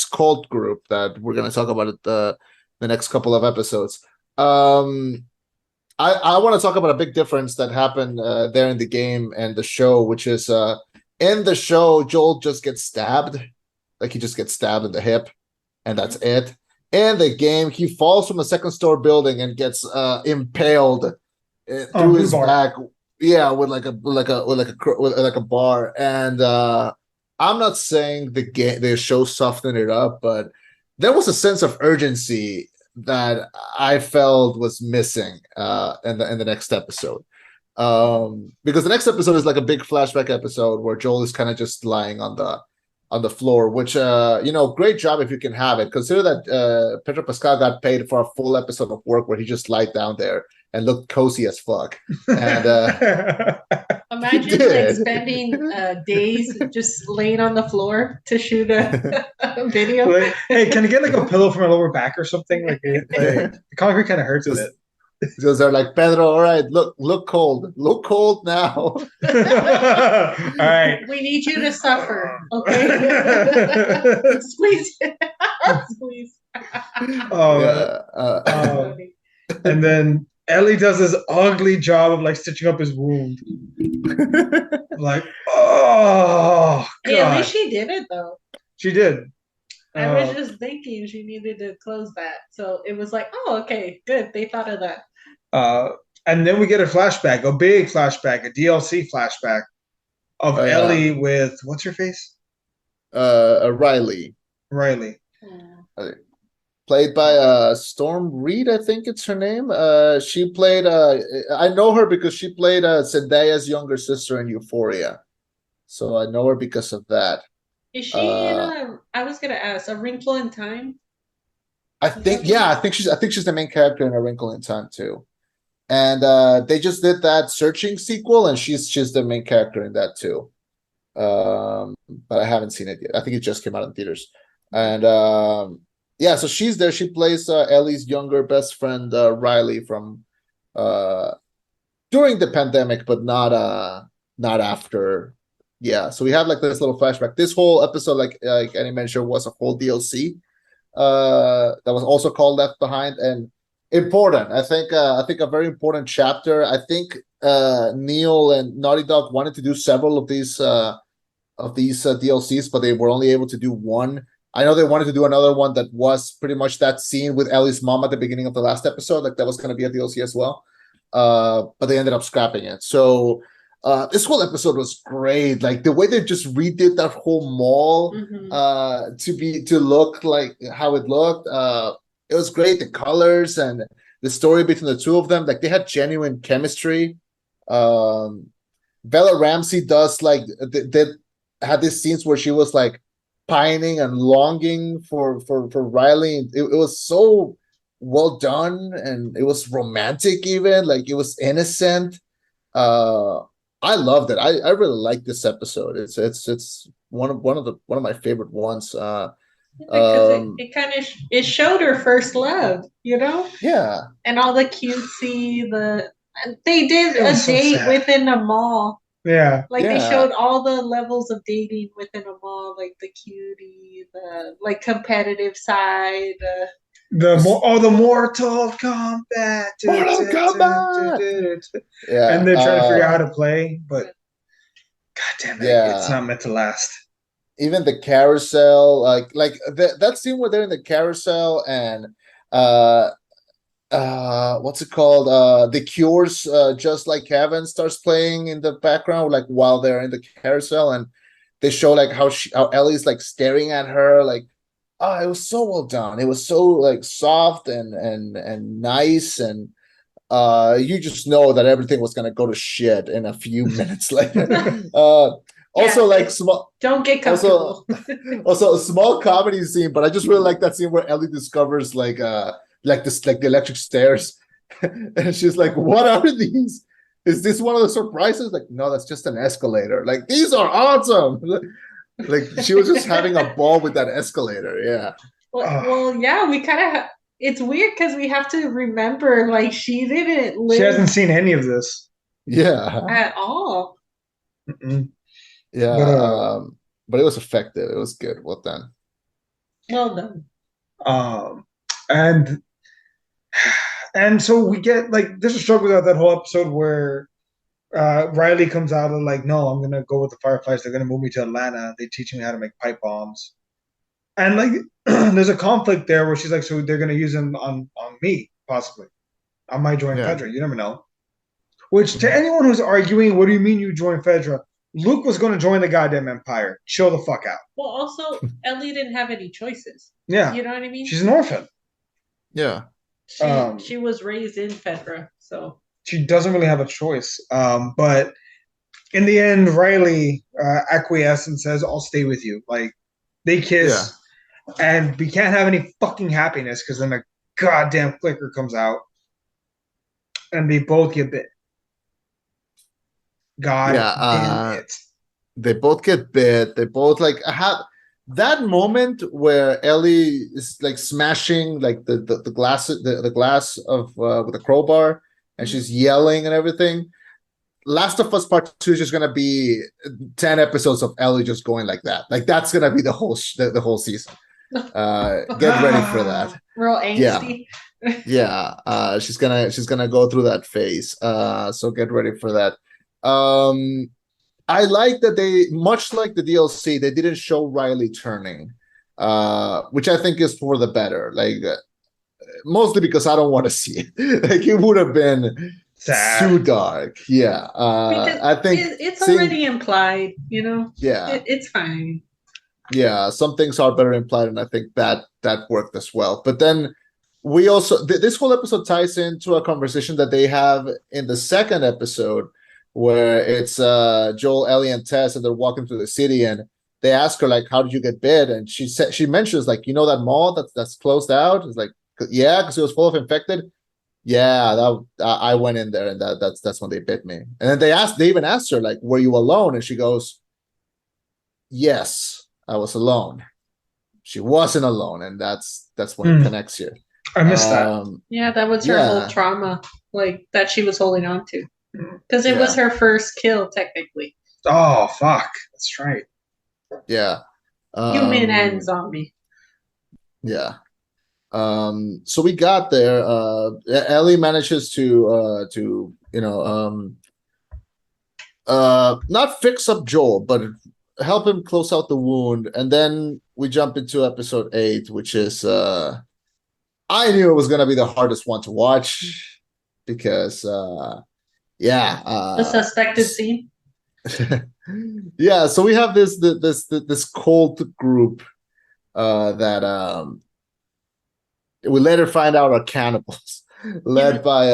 cult group that we're gonna talk about at the next couple of episodes. I want to talk about a big difference that happened there in the game and the show, which is in the show, Joel just gets stabbed. Like, he just gets stabbed in the hip, and that's it. In the game, he falls from a second-story building and gets impaled through his back. Yeah, with like a bar. And I'm not saying the show softened it up, but there was a sense of urgency that I felt was missing in the next episode, because the next episode is like a big flashback episode where Joel is kind of just lying on the floor, which great job if you can have it. Consider that Pedro Pascal got paid for a full episode of work where he just lied down there and looked cozy as fuck. And imagine like spending days just laying on the floor to shoot a video. Like, hey, can I get like a pillow for my lower back or something? Like the concrete kind of hurts with it. Because they're like, Pedro, all right, look cold now. All right. We need you to suffer, okay? Squeeze it. Squeeze. Oh, Yeah, Funny. and then Ellie does this ugly job of like stitching up his wound. Like, oh Hey, at god, least she did it though. she did. I was just thinking she needed to close that. So it was like, oh, okay, good. They thought of that. And then we get a flashback, a big flashback, a DLC flashback of Oh, yeah. Ellie with what's her face? Riley, Riley. played by Storm Reed, I think it's her name. She played I know her because she played Zendaya's younger sister in Euphoria. So I know her because of that. Is she in a? I was gonna ask A Wrinkle in Time. I think she's the main character in A Wrinkle in Time too. And they just did that Searching sequel, and she's the main character in that too. But I haven't seen it yet. I think it just came out in theaters. And yeah, so she's there. She plays Ellie's younger best friend Riley from during the pandemic, but not after. Yeah, so we have like this little flashback. This whole episode, like Annie mentioned, was a whole DLC that was also called Left Behind, and important. I think a very important chapter. I think Neil and Naughty Dog wanted to do several of these DLCs, but they were only able to do one. I know they wanted to do another one that was pretty much that scene with Ellie's mom at the beginning of the last episode, like that was going to be a DLC as well. But they ended up scrapping it. So this whole episode was great. Like the way they just redid that whole mall to look like how it looked. It was great. The colors and the story between the two of them, like they had genuine chemistry. Bella Ramsey does like they had these scenes where she was like pining and longing for Riley. It was so well done, and it was romantic even. Like it was innocent. I loved it. I really like this episode. It's one of my favorite ones. Because it kind of it showed her first love, you know? Yeah. And all the cutesy, they did It a was so date sad. within a mall. Yeah. Like they Yeah. showed all the levels of dating within a mall, like the cutie, the like competitive side. The Mortal Kombat. Mortal Kombat! Yeah. And they're trying to figure out how to play, but god damn it, Yeah. it's not meant to last. Even the carousel, like that scene where they're in the carousel and what's it called? The Cure's Just Like Heaven starts playing in the background, like while they're in the carousel, and they show like how Ellie's like staring at her, like, oh, it was so well done. It was so like soft and nice, and you just know that everything was gonna go to shit in a few minutes later. Also, like small. Don't get comfortable. Also, a small comedy scene, but I just really like that scene where Ellie discovers like the electric stairs, and she's like, "What are these? Is this one of the surprises?" Like, no, that's just an escalator. Like, these are awesome. Like, she was just having a ball with that escalator. Yeah. Well, yeah, we kind of. It's weird because we have to remember, like, she didn't live. She hasn't seen any of this. Yeah. At all. Mm-mm. Yeah. But it was effective. It was good. Well done. Well done. And so we get like there's a struggle with that whole episode where Riley comes out and like, no, I'm gonna go with the Fireflies. They're gonna move me to Atlanta. They teach me how to make pipe bombs. And like there's a conflict there where she's like, so they're gonna use them on me, possibly. I might join Fedra. You never know. Which to anyone who's arguing, what do you mean you join Fedra? Luke was going to join the goddamn Empire. Chill the fuck out. Well, also, Ellie didn't have any choices. Yeah. You know what I mean? She's an orphan. Yeah. She was raised in Fedra, so. She doesn't really have a choice. But in the end, Riley acquiesces and says, I'll stay with you. Like, they kiss. Yeah. And we can't have any fucking happiness because then a goddamn clicker comes out. And they both get bit. God damn it. They both get bit. They both like that moment where Ellie is like smashing like the glass the glass of with a crowbar and she's yelling and everything. Last of Us Part 2 is just gonna be 10 episodes of Ellie just going like that. Like that's gonna be the whole the whole season. Get ready for that. Real Yeah. angsty. Yeah. She's gonna go through that phase. So get ready for that. I like that they, much like the DLC, they didn't show Riley turning, which I think is for the better. Like mostly because I don't want to see it. Like it would have been Sad. too dark. Yeah. Because I think it's seeing, already implied, you know. yeah, It's fine. yeah. Some things are better implied, and I think that worked as well. But then we also this whole episode ties into a conversation that they have in the second episode where it's Joel, Ellie, and Tess, and they're walking through the city, and they ask her like, "How did you get bit?" And she mentions like, "You know that mall that's closed out?" It's like, "Yeah, because it was full of infected." Yeah, that I went in there, and that's when they bit me. And then they even asked her like, "Were you alone?" And she goes, "Yes, I was alone." She wasn't alone, and that's when it connects here. I missed that. Yeah, that was her whole trauma, like that she was holding on to, because it was her first kill, technically. Oh fuck, that's right. Yeah, human and zombie. Yeah. So we got there. Ellie manages to not fix up Joel, but help him close out the wound. And then we jump into episode 8, which is I knew it was gonna be the hardest one to watch because the suspected scene. Yeah, so we have this cult group that we later find out are cannibals, led by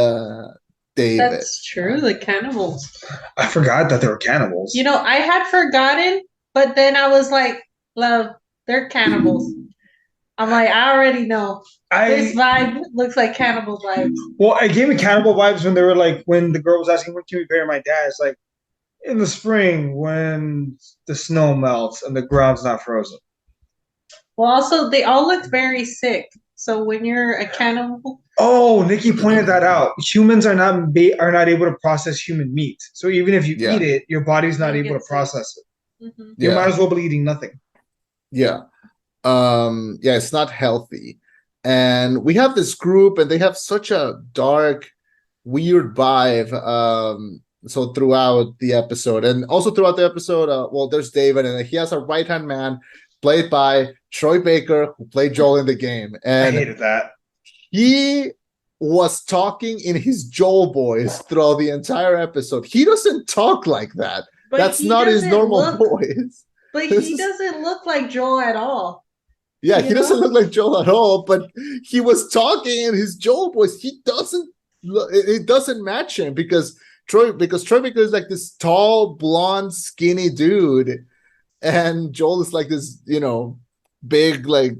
David. That's true, the cannibals. I forgot that they were cannibals. You know, I had forgotten, but then I was like, love, they're cannibals. I'm like, I already know. This vibe looks like cannibal vibes. Well, it gave me cannibal vibes when they were like, when the girl was asking, when can we bury my dad? It's like, in the spring when the snow melts and the ground's not frozen. Well, also, they all looked very sick. So when you're a cannibal... Oh, Nikki pointed that out. Humans are not able to process human meat. So even if you eat it, your body's not able to process it. Mm-hmm. You might as well be eating nothing. Yeah. It's not healthy. And we have this group and they have such a dark, weird vibe. So throughout the episode, and also throughout the episode, there's David, and he has a right-hand man played by Troy Baker, who played Joel in the game. And I hated that. He was talking in his Joel voice throughout the entire episode. He doesn't talk like that. But that's not his normal voice. But he doesn't look like Joel at all. Yeah, he doesn't look like Joel at all, but he was talking in his Joel voice. It doesn't match him because Troy Baker is like this tall, blonde, skinny dude, and Joel is like this, big, like,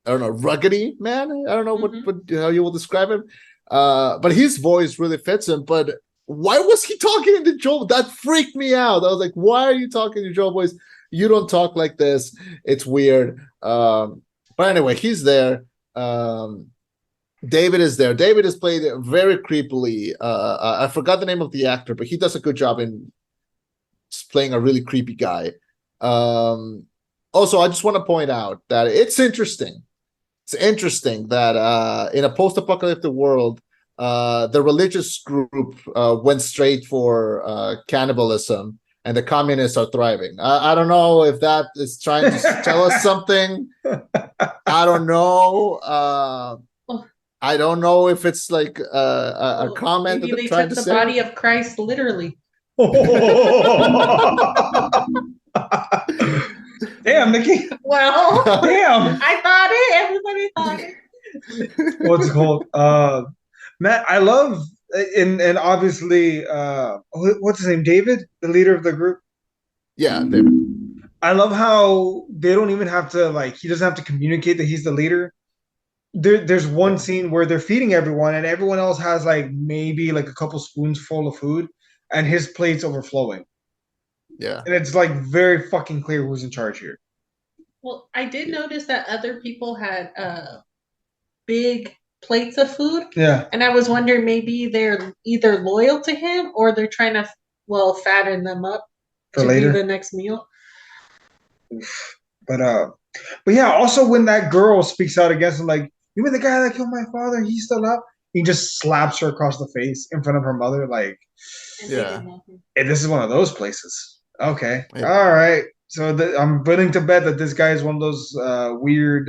I don't know, ruggedy man. I don't know what how you will describe him. But his voice really fits him. But why was he talking in the Joel? That freaked me out. I was like, why are you talking in Joel voice? You don't talk like this. It's weird. But anyway, he's there. David is there. David is played very creepily. I forgot the name of the actor, but he does a good job in playing a really creepy guy. Also, I just want to point out that it's interesting. It's interesting that in a post-apocalyptic world, the religious group went straight for cannibalism, and the communists are thriving. I don't know if that is trying to tell us something. I don't know. I don't know if it's like a comment maybe that they're they trying took to the say. body of Christ literally. Damn, Nikki. Well, damn. I thought it. Everybody thought it. What's it called? Matt, I love and obviously what's his name? David, the leader of the group. Yeah, David. I love how they don't even have to he doesn't have to communicate that he's the leader. There's one scene where they're feeding everyone and everyone else has maybe a couple spoons full of food and his plate's overflowing. Yeah. And it's very fucking clear who's in charge here. Well, I did notice that other people had big plates of food, Yeah, and I was wondering maybe they're either loyal to him or they're trying to fatten them up for to do later. the next meal. But but yeah, also when that girl speaks out against him, like, you mean the guy that killed my father, he's still out? He just slaps her across the face in front of her mother, like, And they Yeah. didn't know him. hey, this is one of those places. Okay. Yeah. All right. So I'm willing to bet that this guy is one of those weird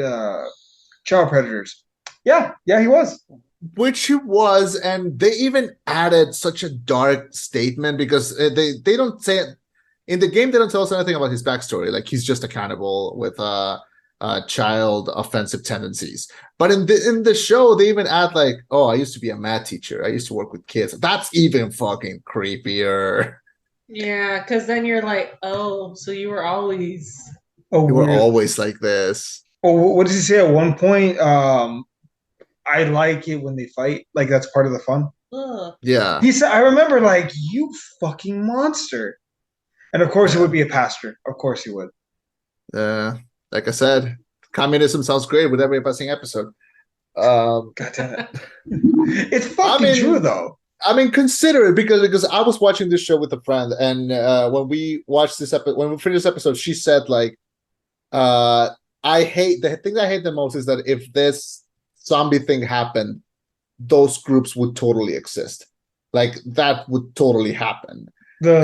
child predators. Yeah, yeah, he was. Which he was, and they even added such a dark statement because they don't say it in the game. They don't tell us anything about his backstory. Like he's just a cannibal with child offensive tendencies. But in the show, they even add like, "Oh, I used to be a math teacher. I used to work with kids." That's even fucking creepier. Yeah, because then you're like, oh, so you were always. Oh, You were weird. always like this. Oh, what does he say at one point? I like it when they fight. Like that's part of the fun. Ugh. Yeah, He said, I remember, like, you fucking monster. And of course, it would yeah. be a pastor. Of course, he would. Like I said, communism sounds great with every passing episode. Um, God damn it. It's I fucking true, mean, though. consider it because I was watching this show with a friend, and when we watched this episode, when we finished this episode, she said like, "I hate the thing I hate the most is that if this zombie thing happened, those groups would totally exist, like that would totally happen, The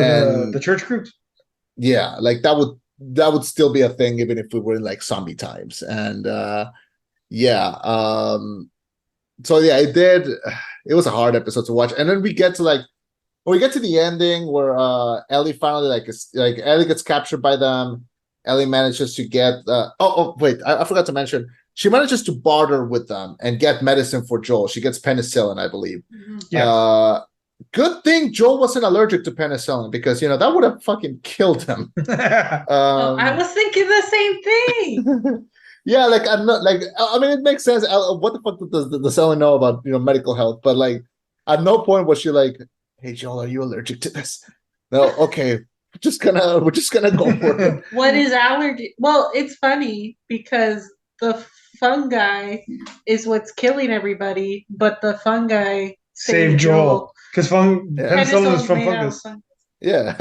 and church group. yeah, like that would still be a thing even if we were in like zombie times, and yeah, so yeah, it did. It was a hard episode to watch, and then we get to like when we get to the ending where Ellie finally like Ellie gets captured by them. Ellie manages to get wait, I forgot to mention she manages to barter with them and get medicine for Joel. She gets penicillin, I believe. Mhm. Yeah. Good thing Joel wasn't allergic to penicillin because that would have fucking killed him. Oh, I was thinking the same thing. Yeah, like I'm not like I mean it makes sense. What the fuck does Ellen know about medical health? But like at no point was she like, "Hey Joel, are you allergic to this?" No, okay, we're just gonna go for it. What is allergy? Well, it's funny because the fungi is what's killing everybody, but the fungi Save saved Joel. Because Yeah. penicillin is Penicillin's from made out of fungus. fungus. Yeah,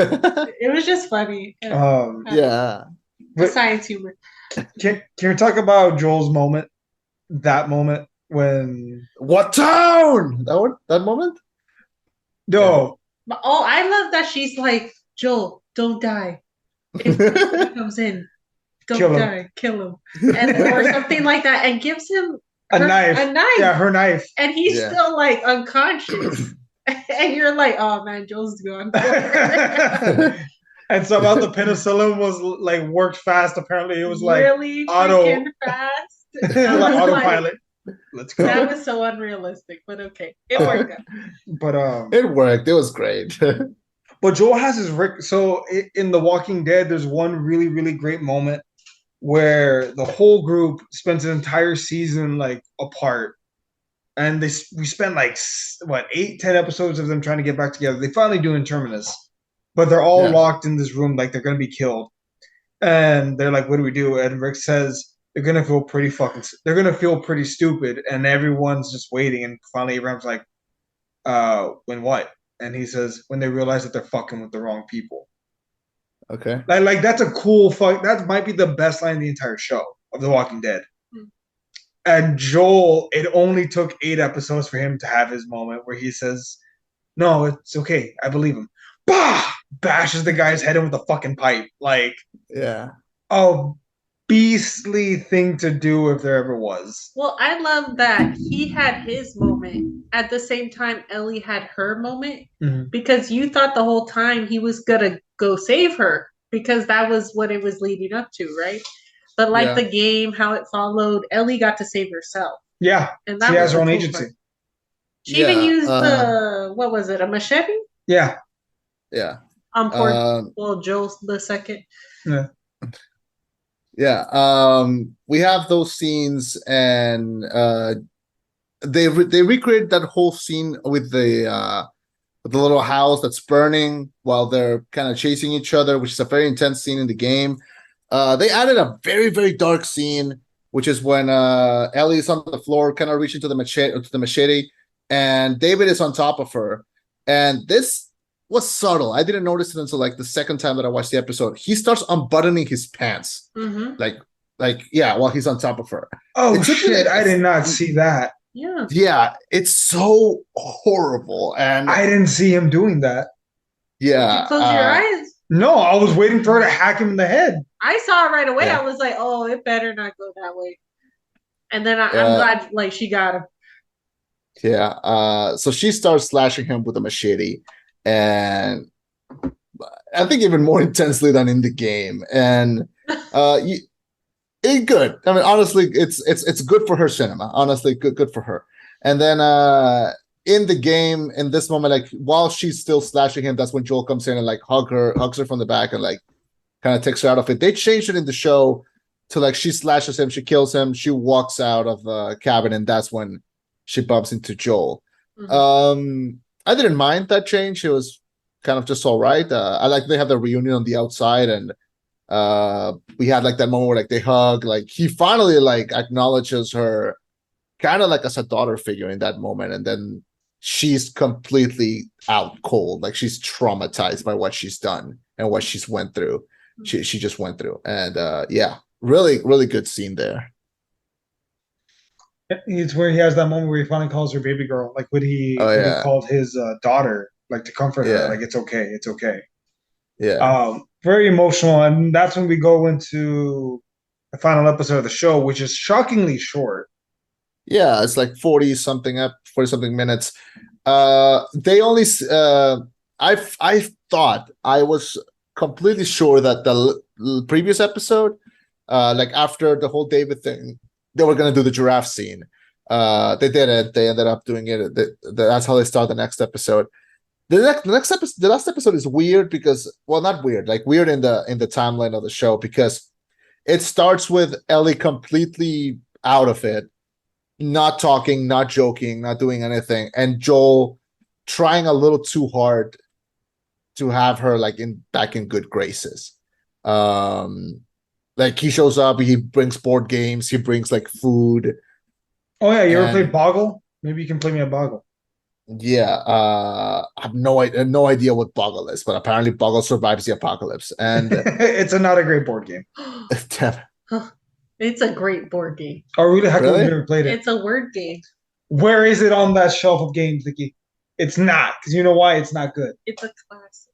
It was just funny. yeah. The science humor. Can you talk about Joel's moment? That moment when What town? That moment? no, But oh, I love that she's like, Joel, don't die. If he comes in, don't Kill him. die, kill him, and or something like that, and gives him a knife. a knife, Yeah, her knife. and he's Yeah. still like unconscious, and you're like, oh man, Joel's gone. And somehow the penicillin was like worked fast. Apparently, it was like really auto- freaking fast. like I was like, autopilot. Let's go. that was so unrealistic, but okay, it worked out. But It worked. It was great. But Joel has his Rick. So in The Walking Dead, there's one really, really great moment where the whole group spends an entire season like apart, and we spent like what 8, 10 episodes of them trying to get back together. They finally do in Terminus, but they're all Yeah. locked in this room like they're gonna be killed, and they're like, "What do we do?" And Rick says they're gonna feel they're gonna feel pretty stupid, and everyone's just waiting. And finally, Abraham's like, when what?" And he says, when they realize that they're fucking with the wrong people. Okay. Like that's a cool fuck. That might be the best line in the entire show of The Walking Dead. Hmm. And Joel, it only took 8 episodes for him to have his moment where he says, "No, it's okay. I believe him." Bah! Bashes the guy's head in with a fucking pipe. Like, Yeah. a beastly thing to do if there ever was. Well, I love that he had his moment at the same time Ellie had her moment, Mhm. because you thought the whole time he was gonna go save her because that was what it was leading up to, right? But like Yeah. the game, how it followed, Ellie got to save herself, Yeah, and that she was has her the own cool agency. part. She even Yeah, used the what was it, a machete Yeah. Yeah. on poor Um, Joel the second. Yeah. Yeah. We have those scenes, and they recreated that whole scene with the little house that's burning while they're kind of chasing each other, which is a very intense scene in the game. They added a very, very dark scene, which is when Ellie is on the floor, kind of reaching to the machete, and David is on top of her. And this was subtle. I didn't notice it until like the second time that I watched the episode. He starts unbuttoning his pants, yeah, while he's on top of her. Oh shit! I did not see that. Yeah, it's so horrible, and I didn't see him doing that. Yeah, did you close your eyes? No, I was waiting for her to hack him in the head. I saw it right away. Yeah. I was like, "Oh, it better not go that way." And then I'm glad, like, she got him. Yeah. So she starts slashing him with a machete, and I think even more intensely than in the game. And it's good. I mean, honestly, it's good for her cinema. Honestly, good for her. And then in the game, in this moment, like while she's still slashing him, that's when Joel comes in and like hugs her from the back and like kind of takes her out of it. They changed it in the show to like she slashes him, she kills him, she walks out of the cabin, and that's when she bumps into Joel. I didn't mind that change. It was kind of just all right. I like they have the reunion on the outside, and we had like that moment where like they hug, like he finally like acknowledges her kind of like as a daughter figure in that moment, and then she's completely out cold, like she's traumatized by what she's done and what she's went through. She just went through, and yeah, really good scene there. It's where he has that moment where he finally calls her baby girl, like when he called his daughter, like to comfort her, like it's okay. Yeah. Very emotional, and that's when we go into the final episode of the show, which is shockingly short. Yeah, it's like 40 something minutes. They only I thought, I was completely sure that the previous episode, like after the whole David thing, they were gonna do the giraffe scene. They did it. They ended up doing it. That's how they start the next episode. The next episode, the last episode is weird because, well, not weird, like weird in the timeline of the show, because it starts with Ellie completely out of it, not talking, not joking, not doing anything, and Joel trying a little too hard to have her like back in good graces. Like he shows up, he brings board games, he brings like food. Oh yeah, you ever played Boggle? Maybe you can play me a Boggle. Yeah, I have no idea what Boggle is, but apparently Boggle survives the apocalypse, and it's not a great board game. It's a great board game. Oh really? How come Really? you never played it? It's a word game. Where is it on that shelf of games, Niki? It's not, because you know why? It's not good. It's a classic.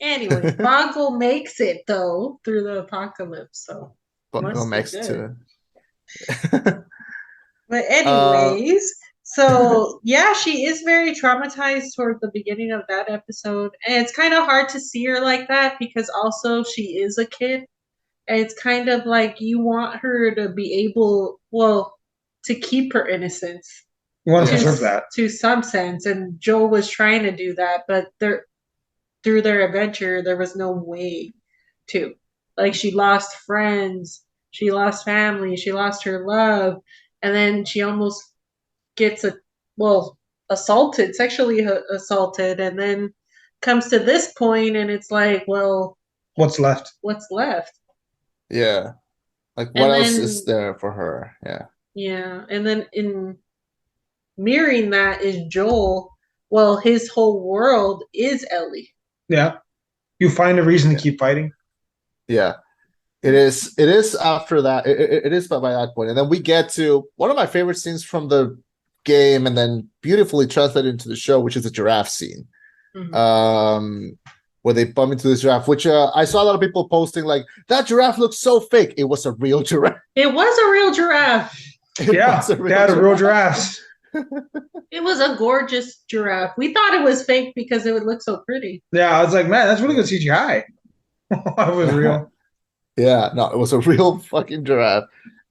Anyway, Boggle makes it though through the apocalypse, so Boggle makes it to it. But anyways, so yeah, she is very traumatized toward the beginning of that episode, and it's kind of hard to see her like that because also she is a kid, and it's kind of like you want her to be able, well, to keep her innocence. You want to preserve that to some sense, and Joel was trying to do that, but through their adventure, there was no way to. Like, she lost friends, she lost family, she lost her love, and then she almost gets assaulted, sexually assaulted, and then comes to this point, and it's like, well, what's left? Yeah, like what else is there for her? Yeah, and then in mirroring that is Joel. Well, his whole world is Ellie. Yeah, you find a reason to keep fighting. Yeah, it is after that. It is by that point, and then we get to one of my favorite scenes from the game, and then beautifully translated into the show, which is the giraffe scene. Where they bump into this giraffe, which I saw a lot of people posting like, that giraffe looks so fake. It was a real giraffe. It was a real giraffe. They had a real giraffe. It was a gorgeous giraffe. We thought it was fake because it would look so pretty. Yeah, I was like, man, that's really good CGI. It was real. Yeah, no, it was a real fucking giraffe.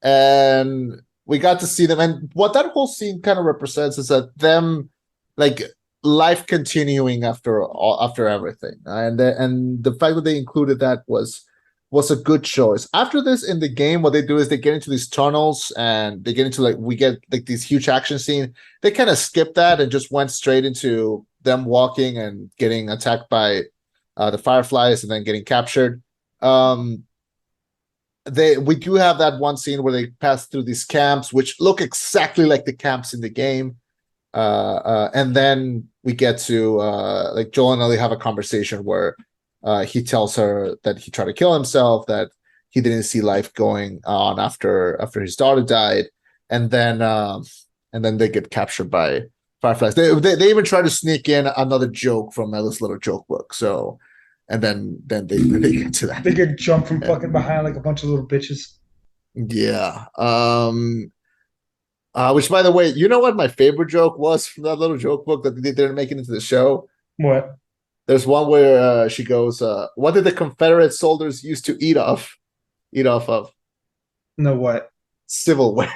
And we got to see them. And what that whole scene kind of represents is that them, like, life continuing after everything. And the fact that they included that was a good choice. After this, in the game, what they do is they get into these tunnels and they get into we get like these huge action scene. They kind of skipped that and just went straight into them walking and getting attacked by the fireflies and then getting captured. we do have that one scene where they pass through these camps, which look exactly like the camps in the game. And then we get to like Joel and Ellie have a conversation where he tells her that he tried to kill himself, that he didn't see life going on after his daughter died, and then they get captured by fireflies. They even try to sneak in another joke from Ellie's little joke book. So, and then they get to that. They get jumped from fucking behind like a bunch of little bitches. Yeah. Which, by the way, you know what my favorite joke was from that little joke book that they didn't make it into the show? What? There's one where she goes, "What did the Confederate soldiers used to eat off? Eat off of No what? Civilware."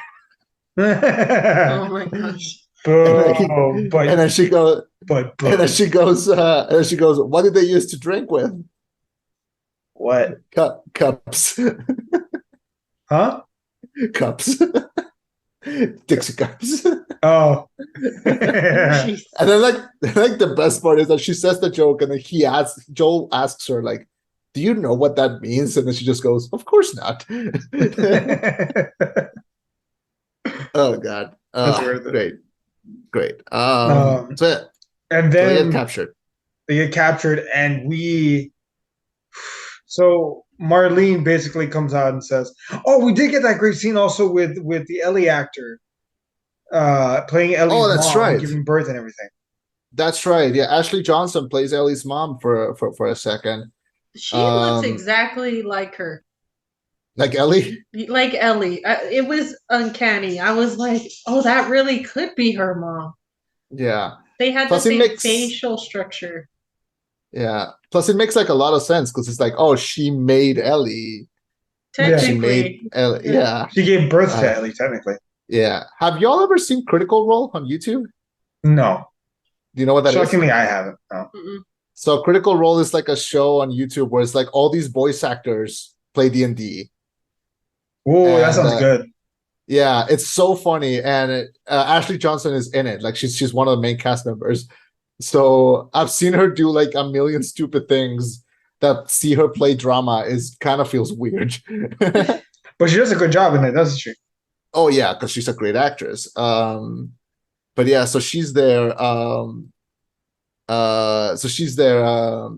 Oh my gosh. Boo, but And then she goes, but and then she goes, "What did they use to drink with? what? Cups, Huh? cups, Dixie cups." Oh. Jeez. And then like the best part is that she says the joke and then Joel asks her like, "Do you know what that means?" And then she just goes, "Of course not." Oh God. That's worth it. Great. So And they get then captured. they get captured, and so Marlene basically comes out and says, "Oh, we did get that great scene also with the Ellie actor, playing Ellie's Oh, that's mom and right. giving birth and everything." That's right. Yeah, Ashley Johnson plays Ellie's mom for a second. She looks Um, exactly like her. like Ellie. Like Ellie. It was uncanny. I was like, oh, that really could be her mom. Yeah. They had the Plus, it same makes facial structure. yeah. Plus, it makes like a lot of sense because it's like, oh, she made Ellie. Like she made Technically. Ellie. Yeah. She gave birth to Uh, Ellie, technically. yeah. Have y'all ever seen Critical Role on YouTube? No. Do you know what that is? Shockingly, I haven't. No. Mm-mm. So Critical Role is like a show on YouTube where it's like all these voice actors play D&D. Ooh, that And sounds good. yeah, it's so funny. And Ashley Johnson is in it. Like she's one of the main cast members. So I've seen her do like a million stupid things that see her play drama is kind of feels weird. But she does a good job in it, doesn't she? Oh yeah, because she's a great actress. But yeah, so she's there. So she's there.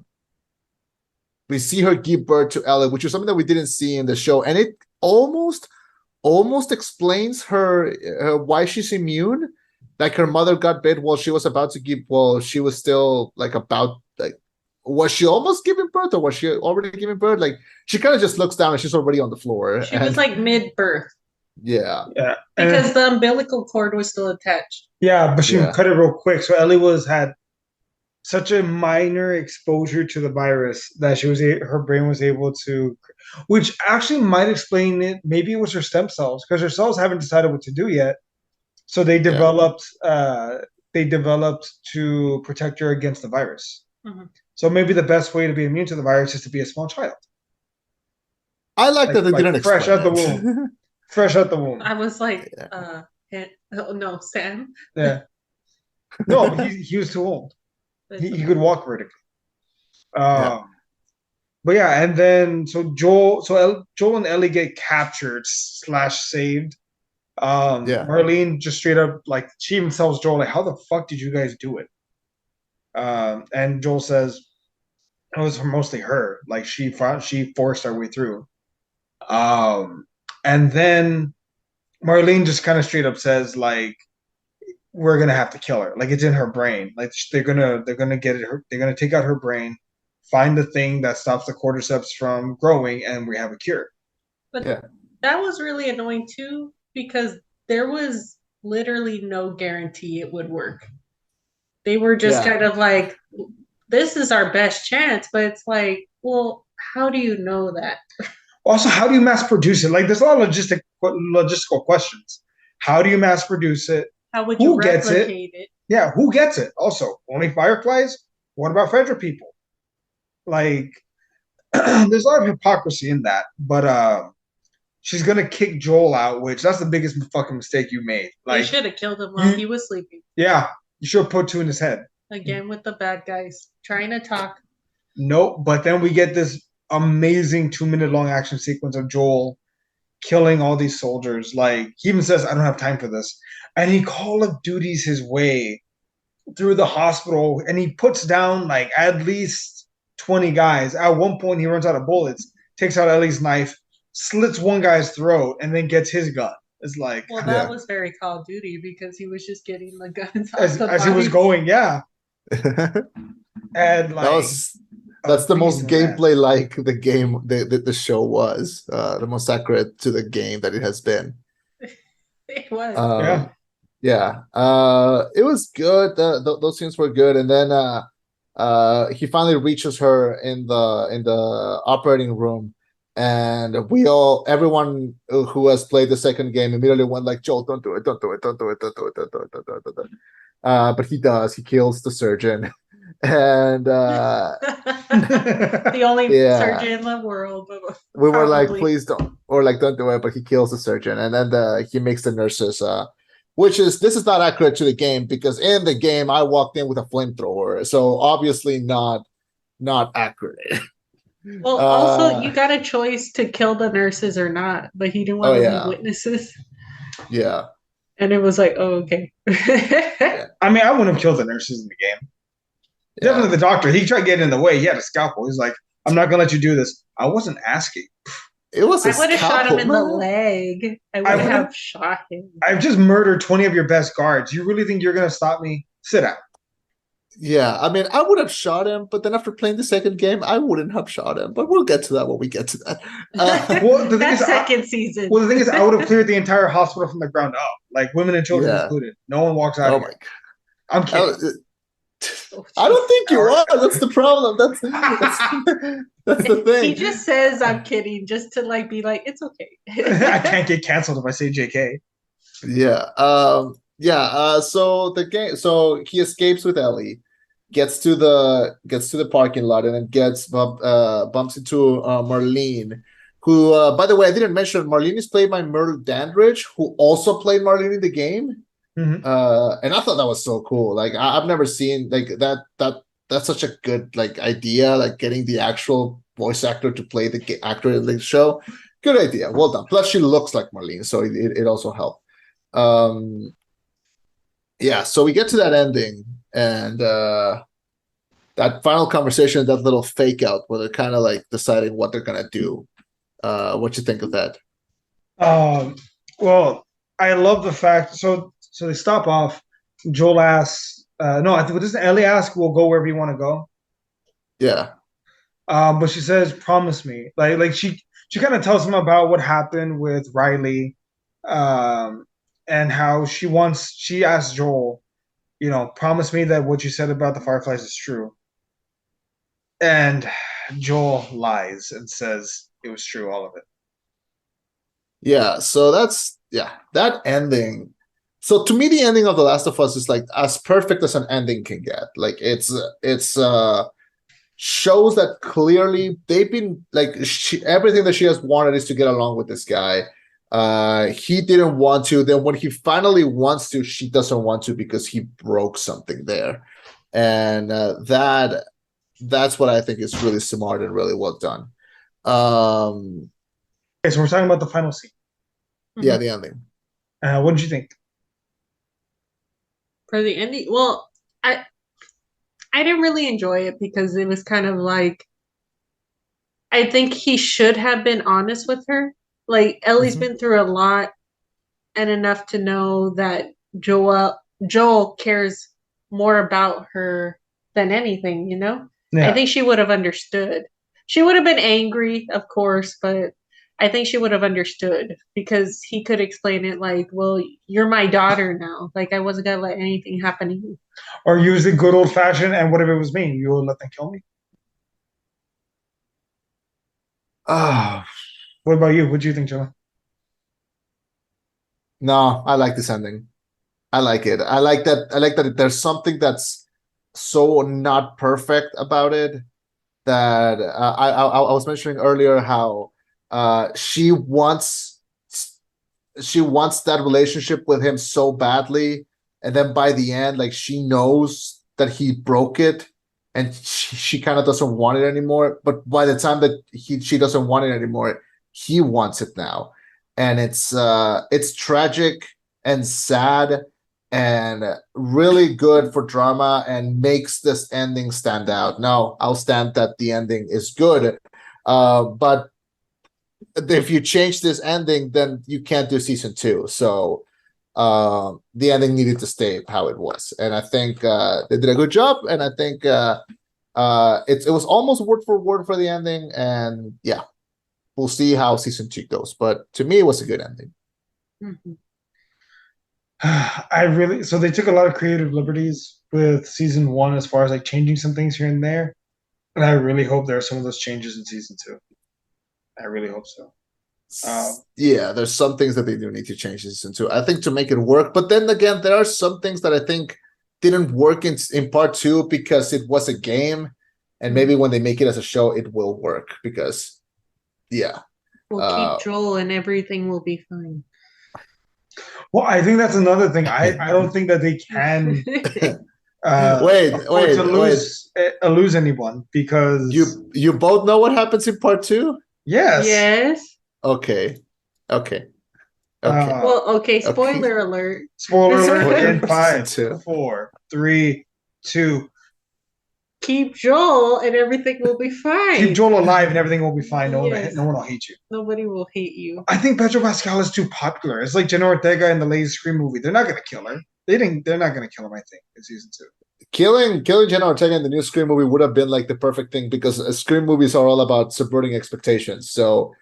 We see her give birth to Ellie, which is something that we didn't see in the show, and it almost explains her why she's immune. Like her mother got bit while she was about to give. Well, she was still like about like. Was she almost giving birth, or was she already giving birth? Like she kind of just looks down and she's already on the floor. She was like mid-birth yeah, Yeah. because the umbilical cord was still attached. Yeah, but she Yeah. cut it real quick. So Ellie had such a minor exposure to the virus that her brain was able to, which actually might explain it. Maybe it was her stem cells because her cells haven't decided what to do yet. So they developed to protect her against the virus. Mhm. So maybe the best way to be immune to the virus is to be a small child. I like that they didn't fresh explain out the it. womb. Fresh out the womb. I was like, Yeah. oh no, Sam. Yeah. No, he was too old. He could walk vertically. Yeah. But yeah, and then Joel and Ellie get captured / saved. Yeah. Marlene just straight up like she even tells Joel like, "How the fuck did you guys do it?" And Joel says it was mostly her. Like she forced our way through. And then Marlene just kind of straight up says like, we're gonna have to kill her. Like it's in her brain. Like they're gonna get it. They're gonna take out her brain, find the thing that stops the cordyceps from growing, and we have a cure. But Yeah. that was really annoying too because there was literally no guarantee it would work. They were just Yeah. kind of like, this is our best chance, but it's like, well, how do you know that? Also, how do you mass produce it? Like there's a lot of logistical questions. How do you mass produce it? How would you Who gets it? replicate it? Yeah, who gets it? Also, only fireflies? What about Frederick people? Like, there's a lot of hypocrisy in that. But she's gonna kick Joel out, which that's the biggest fucking mistake you made. They Like, should have killed him while he was sleeping. yeah, you should have put two in his head. Again with the bad guys trying to talk. Nope. But then we get this amazing 2 minute long action sequence of Joel killing all these soldiers. Like he even says, "I don't have time for this," and he Call of Duties his way through the hospital, and he puts down like at least 20 guys. At one point, he runs out of bullets, takes out Ellie's knife, slits one guy's throat, and then gets his gun. It's like Well, that was very Call of Duty because he was just getting the guns off as, the as he was bodies. going, yeah. that And like was that's the most beast in that. gameplay like the game the show was. The most accurate to the game that it has been. It was. Um, yeah. It was good. Those scenes were good, and then he finally reaches her in the operating room, and everyone who has played the second game immediately went like, Joel, don't do it, don't do it, don't do it, don't do it, don't do it, don't do it. But he does. He kills the surgeon, and The only Yeah. surgeon in the world. we were like, Probably. please don't, or like, don't do it. But he kills the surgeon, and then he makes the nurses. This is not accurate to the game because in the game I walked in with a flamethrower, so obviously not accurate. Well, also you got a choice to kill the nurses or not, but he didn't want to be witnesses. Yeah. And it was like, oh, okay. I mean, I wouldn't have killed the nurses in the game. Yeah. Definitely the doctor. He tried getting in the way. He had a scalpel. He's like, I'm not gonna let you do this. I wasn't asking. It was. I would have shot him in the man. leg. I would have shot him. I've just murdered 20 of your best guards. You really think you're gonna stop me? Sit down. Yeah, I mean, I would have shot him, but then after playing the second game, I wouldn't have shot him. But we'll get to that when we get to that. Well, the thing That's is, second season. Well, the thing is, I would have cleared the entire hospital from the ground up, like women and children Yeah. included. No one walks out. Oh of my here. god! I'm kidding. I don't think you are. That's the problem. That's the thing. He just says I'm kidding, just to like be like, it's okay. I can't get canceled if I say JK. Yeah. So the game. So he escapes with Ellie, gets to the parking lot, and then bumps into Marlene, who, by the way, I didn't mention Marlene is played by Merle Dandridge, who also played Marlene in the game. Mm-hmm. And I thought that was so cool. Like I've never seen like that's such a good like idea, like getting the actual voice actor to play the actor in the show. Good idea. Well done. Plus she looks like Marlene, so it also helped. Yeah, so we get to that ending and that final conversation, that little fake out where they're kind of like deciding what they're gonna do. What you think of that? Well, I love the fact. So they stop off. Joel asks, no, I think doesn't Ellie ask, "We'll go wherever you want to go." Yeah. But she says, "Promise me." Like she kind of tells him about what happened with Riley, and how she asked Joel, promise me that what you said about the Fireflies is true. And Joel lies and says it was true, all of it. Yeah, so that ending. So to me, the ending of The Last of Us is like as perfect as an ending can get. Like it's shows that clearly they've been like everything that she has wanted is to get along with this guy. He didn't want to. Then when he finally wants to, she doesn't want to because he broke something there, and that's what I think is really smart and really well done. Okay, so we're talking about the final scene. Yeah, the ending. What did you think? For the ending, well, I didn't really enjoy it because it was kind of like, I think he should have been honest with her. Like Ellie's been through a lot and enough to know that Joel cares more about her than anything, Yeah. I think she would have understood. She would have been angry, of course, but I think she would have understood because he could explain it like, well, you're my daughter now. Like, I wasn't going to let anything happen to you. Or use the good old fashioned, and whatever it was me, you will let them kill me. What about you? What do you think, Chema? No, I like this ending. I like it. I like that there's something that's so not perfect about it that I was mentioning earlier how she wants that relationship with him so badly, and then by the end, like she knows that he broke it, and she kind of doesn't want it anymore. But by the time that she doesn't want it anymore, he wants it now, and it's tragic and sad and really good for drama and makes this ending stand out. Now, I'll stand that the ending is good, but if you change this ending, then you can't do season 2. So the ending needed to stay how it was, and I think they did a good job. And I think it was almost word for word for the ending. And yeah, we'll see how season 2 goes. But to me, it was a good ending. Mm-hmm. So they took a lot of creative liberties with season 1 as far as like changing some things here and there, and I really hope there are some of those changes in season 2. I really hope so. Yeah, there's some things that they do need to change season 2, I think, to make it work. But then again, there are some things that I think didn't work in part 2 because it was a game, and maybe when they make it as a show, it will work because, yeah. We'll keep Joel and everything will be fine. Well, I think that's another thing. I don't think that they can lose anyone, because you both know what happens in part 2. Yes. Okay. Well, okay. Spoiler alert. Spoiler alert in 5, 4, 3, 2. Keep Joel and everything will be fine. Keep Joel alive and everything will be fine. No one will hate you. Nobody will hate you. I think Pedro Pascal is too popular. It's like Jenna Ortega in the latest Scream movie. They're not gonna kill her. They're not gonna kill him, I think, in season 2. Killing Jenna Ortega in the new Scream movie would have been like the perfect thing, because Scream movies are all about subverting expectations. So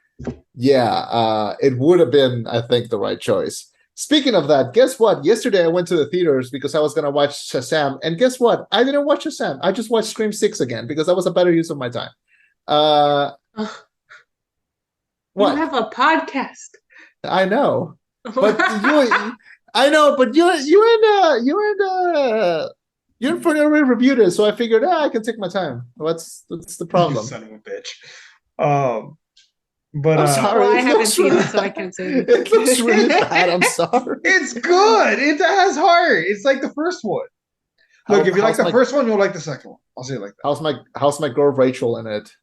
yeah, it would have been, I think, the right choice. Speaking of that, guess what? Yesterday I went to the theaters because I was gonna watch Shazam, and guess what? I didn't watch Shazam. I just watched Scream 6 again because that was a better use of my time. What? You have a podcast. I know, but you're in for a review this, so I figured I can take my time. What's the problem? You son of a bitch. But I'm sorry. Well, I haven't seen it, so I can't say it. It looks really bad. I'm sorry. It's good. It has heart. It's like the first one. Look, if you like the first one, you'll like the second one. I'll say it like that. How's my girl Rachel in it?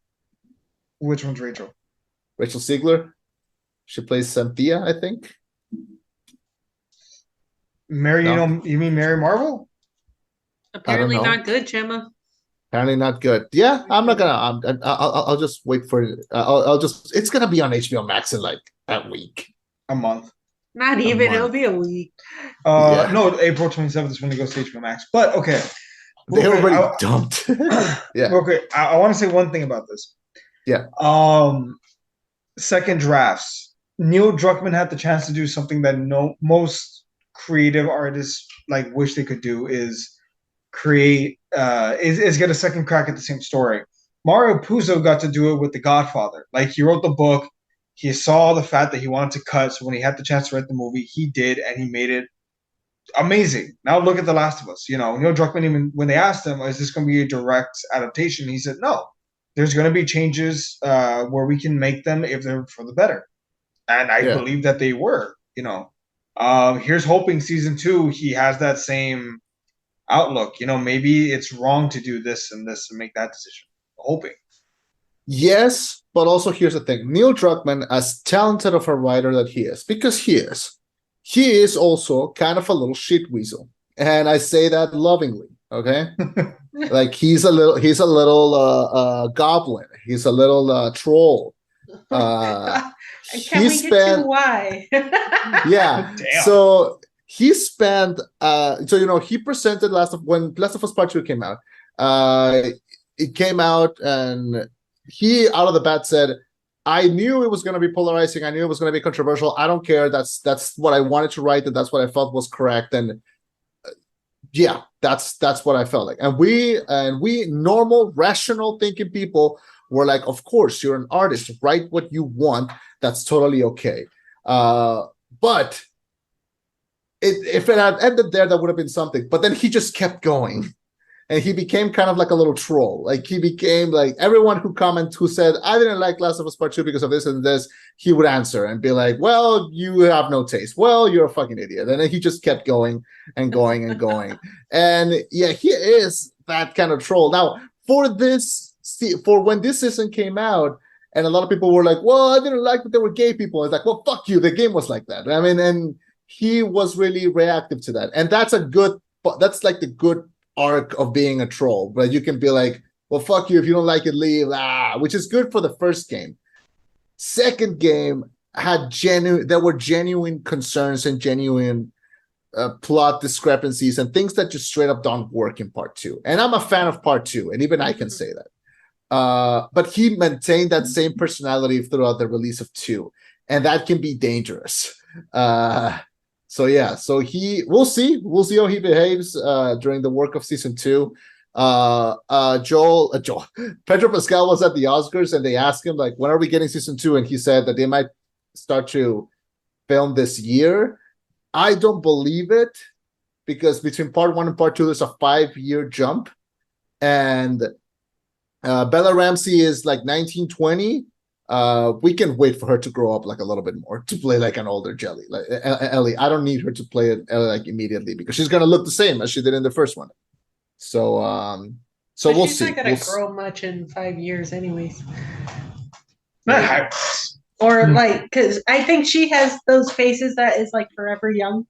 Which one's Rachel? Rachel Ziegler. She plays Cynthia, I think. You mean Mary Marvel? Apparently not good, Chema. Apparently not good. Yeah, I'm not gonna. I'll just wait for it. I'll just. It's gonna be on HBO Max in like a week, a month. Not even. It'll be a week. No, April 27th is when it goes to HBO Max. But okay, they already dumped. Yeah. Okay, I want to say one thing about this. Yeah. Second drafts. Neil Druckmann had the chance to do something that most creative artists like wish they could do, is create is get a second crack at the same story. Mario Puzo got to do it with The Godfather. Like, he wrote the book, he saw the fat that he wanted to cut, so when he had the chance to write the movie, he did, and he made it amazing. Now look at The Last of Us. Neil Druckmann, even when they asked him, is this going to be a direct adaptation, he said no. There's going to be changes where we can make them if they're for the better, and I believe that they were. Here's hoping season 2 he has that same outlook. Maybe it's wrong to do this and make that decision. Hoping. Yes, but also here's the thing. Neil Druckmann, as talented of a writer that he is, because he is also kind of a little shit weasel. And I say that lovingly, okay? Like, he's a little goblin. He's a little troll. Can we get to why? Yeah. Damn. So he spent he presented when Last of Us Part 2 came out. It came out, and he out of the bat said, I knew it was going to be polarizing. I knew it was going to be controversial. I don't care. That's what I wanted to write, and that's what I felt was correct. And that's what I felt like. And we normal, rational thinking people were like, of course, you're an artist. Write what you want. That's totally okay. But if it had ended there, that would have been something. But then he just kept going. And he became kind of like a little troll. Like, he became like, everyone who said, I didn't like Last of Us Part 2 because of this and this, he would answer and be like, well, you have no taste. Well, you're a fucking idiot. And then he just kept going and going and going. And yeah, he is that kind of troll. Now, for when this season came out, and a lot of people were like, well, I didn't like that there were gay people. It's like, well, fuck you. The game was like that. I mean, and he was really reactive to that. And that's that's like the good arc of being a troll. But you can be like, well, fuck you. If you don't like it, leave. Which is good for the first game. Second game there were genuine concerns and genuine plot discrepancies and things that just straight up don't work in part 2. And I'm a fan of part 2, and even I can say that. But he maintained that same personality throughout the release of 2, and that can be dangerous. So we'll see how he behaves during the work of season 2. Pedro Pascal was at the Oscars, and they asked him like, when are we getting season 2? And he said that they might start to film this year. I don't believe it, because between part 1 and part 2 there's a 5-year jump, and Bella Ramsey is like 1920. We can wait for her to grow up like a little bit more to play like an older Jelly, like Ellie. I don't need her to play it like immediately, because she's gonna look the same as she did in the first one. So But we'll she's see. not gonna grow much in 5 years, anyways. Hmm. Or like, because I think she has those faces that is like forever young.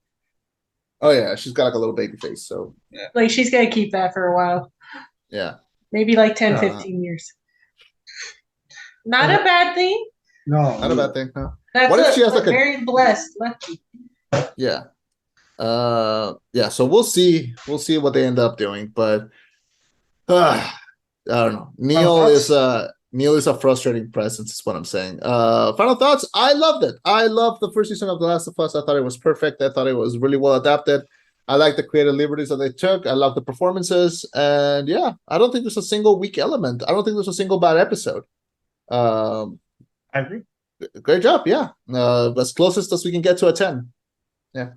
Oh yeah, she's got like a little baby face. So Like she's gonna keep that for a while. yeah, Maybe like 10, 15 years. Not a bad thing. No, not a bad thing. Huh? That's What if she has like a very blessed, lucky. yeah. So we'll see what they end up doing, but I don't know. Neil is a frustrating presence, is what I'm saying. Final thoughts. I loved it. I loved the first season of The Last of Us. I thought it was perfect. I thought it was really well adapted. I like the creative liberties that they took. I love the performances, and yeah, I don't think there's a single weak element. I don't think there's a single bad episode. I agree. Great job. Yeah, as closest as we can get to a 10. Yeah.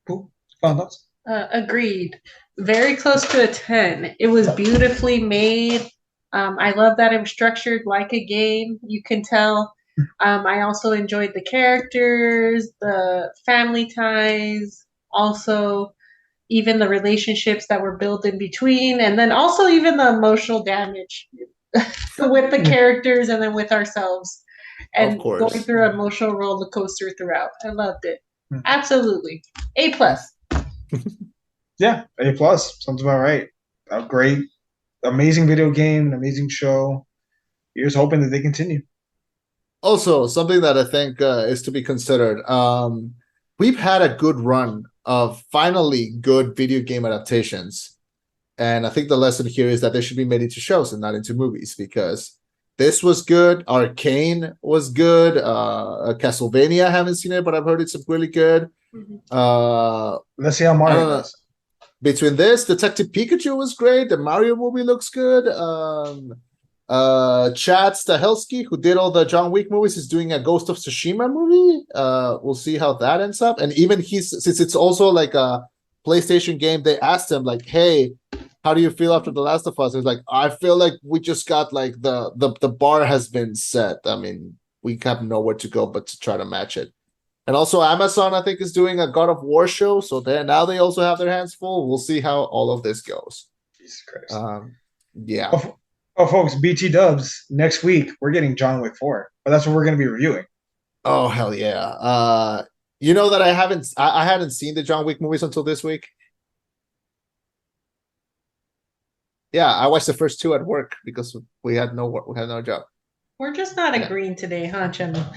Cool. Final thoughts. Agreed. Very close to a 10. It was beautifully made. I love that it was structured like a game. You can tell. I also enjoyed the characters, the family ties, also even the relationships that were built in between, and then also even the emotional damage with the characters and then with ourselves. And going through an emotional roller coaster throughout. I loved it. Absolutely. A+. Yeah, A+. Sounds about right. A great, amazing video game, an amazing show. You're just hoping that they continue. Also, something that I think is to be considered. We've had a good run of finally good video game adaptations. And I think the lesson here is that they should be made into shows and not into movies, because this was good. Arcane was good. Castlevania, I haven't seen it, but I've heard it's really good. Let's see how Mario does. Between this, Detective Pikachu was great. The Mario movie looks good. Chad Stahelski, who did all the John Wick movies, is doing a Ghost of Tsushima movie. We'll see how that ends up. And even since it's also like a PlayStation game, they asked him like, hey, how do you feel after The Last of Us? He's like, I feel like we just got like the bar has been set. I mean, we have nowhere to go but to try to match it. And also Amazon, I think, is doing a God of War show. So now they also have their hands full. We'll see how all of this goes. Jesus Christ. Yeah. Oh, folks, BT Dubs, next week, we're getting John Wick 4. But that's what we're going to be reviewing. Oh, hell yeah. You know that I hadn't seen the John Wick movies until this week. Yeah, I watched the first 2 at work because we had no job. We're just not agreeing today, huh, Chema?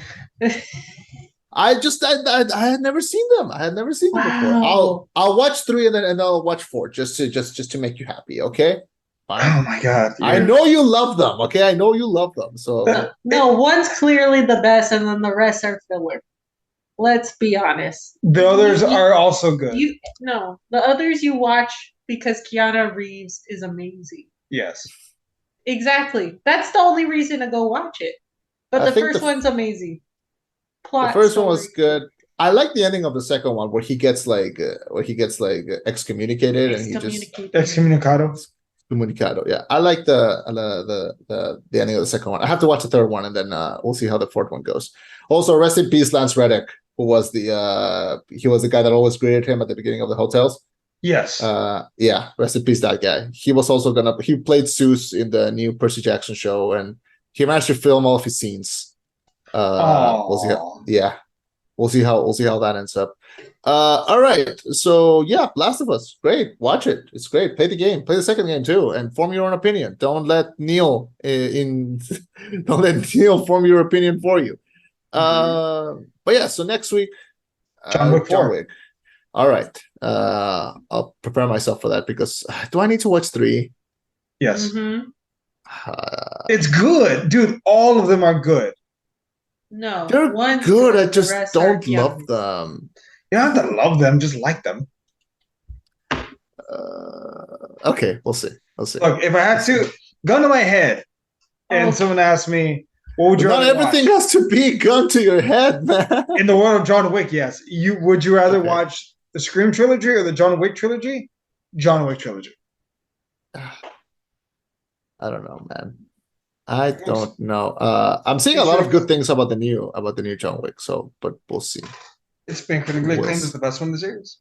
I had never seen them. I had never seen them before. I'll watch 3 and then I'll watch 4 just to make you happy. Okay. Fine. Oh my God! I know you love them. Okay, I know you love them. So no, one's clearly the best, and then the rest are filler. Let's be honest. The others are also good. The others you watch because Keanu Reeves is amazing. Yes. Exactly. That's the only reason to go watch it. But the first one's amazing. The first one was good. I like the ending of the second one where he gets excommunicated and he just excommunicado. Excommunicado. Yeah, I like the ending of the second one. I have to watch the third one and then we'll see how the fourth one goes. Also, rest in peace, Lance Reddick, who was the guy that always greeted him at the beginning of the hotels. Yes. Yeah, rest in peace, that guy. He was also he played Zeus in the new Percy Jackson show, and he managed to film all of his scenes. We'll see. Oh. Yeah, we'll see how that ends up. All right. So yeah, Last of Us, great. Watch it. It's great. Play the game. Play the second game too, and form your own opinion. Don't let Neil don't let Neil form your opinion for you. But yeah. So next week, John Wick 4. John Wick. All right. I'll prepare myself for that because do I need to watch 3? Yes. Mhm. It's good, dude. All of them are good. No, They're one's good. I the just rest don't are love yummies. them. You don't have to love them, just like them. Okay, we'll see. We'll see. Look, if I had to, gun to my head, and Oh. someone asked me, what would But you not rather everything watch? has to be a gun to your head, man. In the world of John Wick, yes. Would you rather Okay. watch the Scream trilogy or the John Wick trilogy? John Wick trilogy. I don't know, man. I don't know. I'm seeing a It's lot of really good things about the new John Wick. So, but we'll see. It's been critically We'll acclaimed see. as the best one in the series.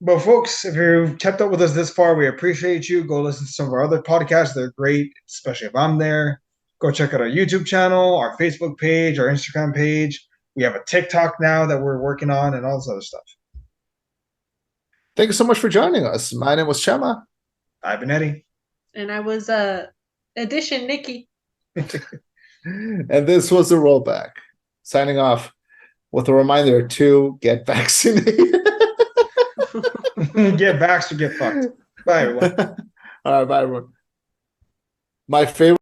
But folks, if you've kept up with us this far, we appreciate you. Go listen to some of our other podcasts. They're great, especially if I'm there. Go check out our YouTube channel, our Facebook page, our Instagram page. We have a TikTok now that we're working on and all this other stuff. Thank you so much for joining us. My name was Chema. I've been Eddie. And I was edition Nikki. And this was the rollback. Signing off with a reminder to get vaccinated. Get vaxxed or get fucked. Bye, everyone. All right, bye, everyone. My favorite.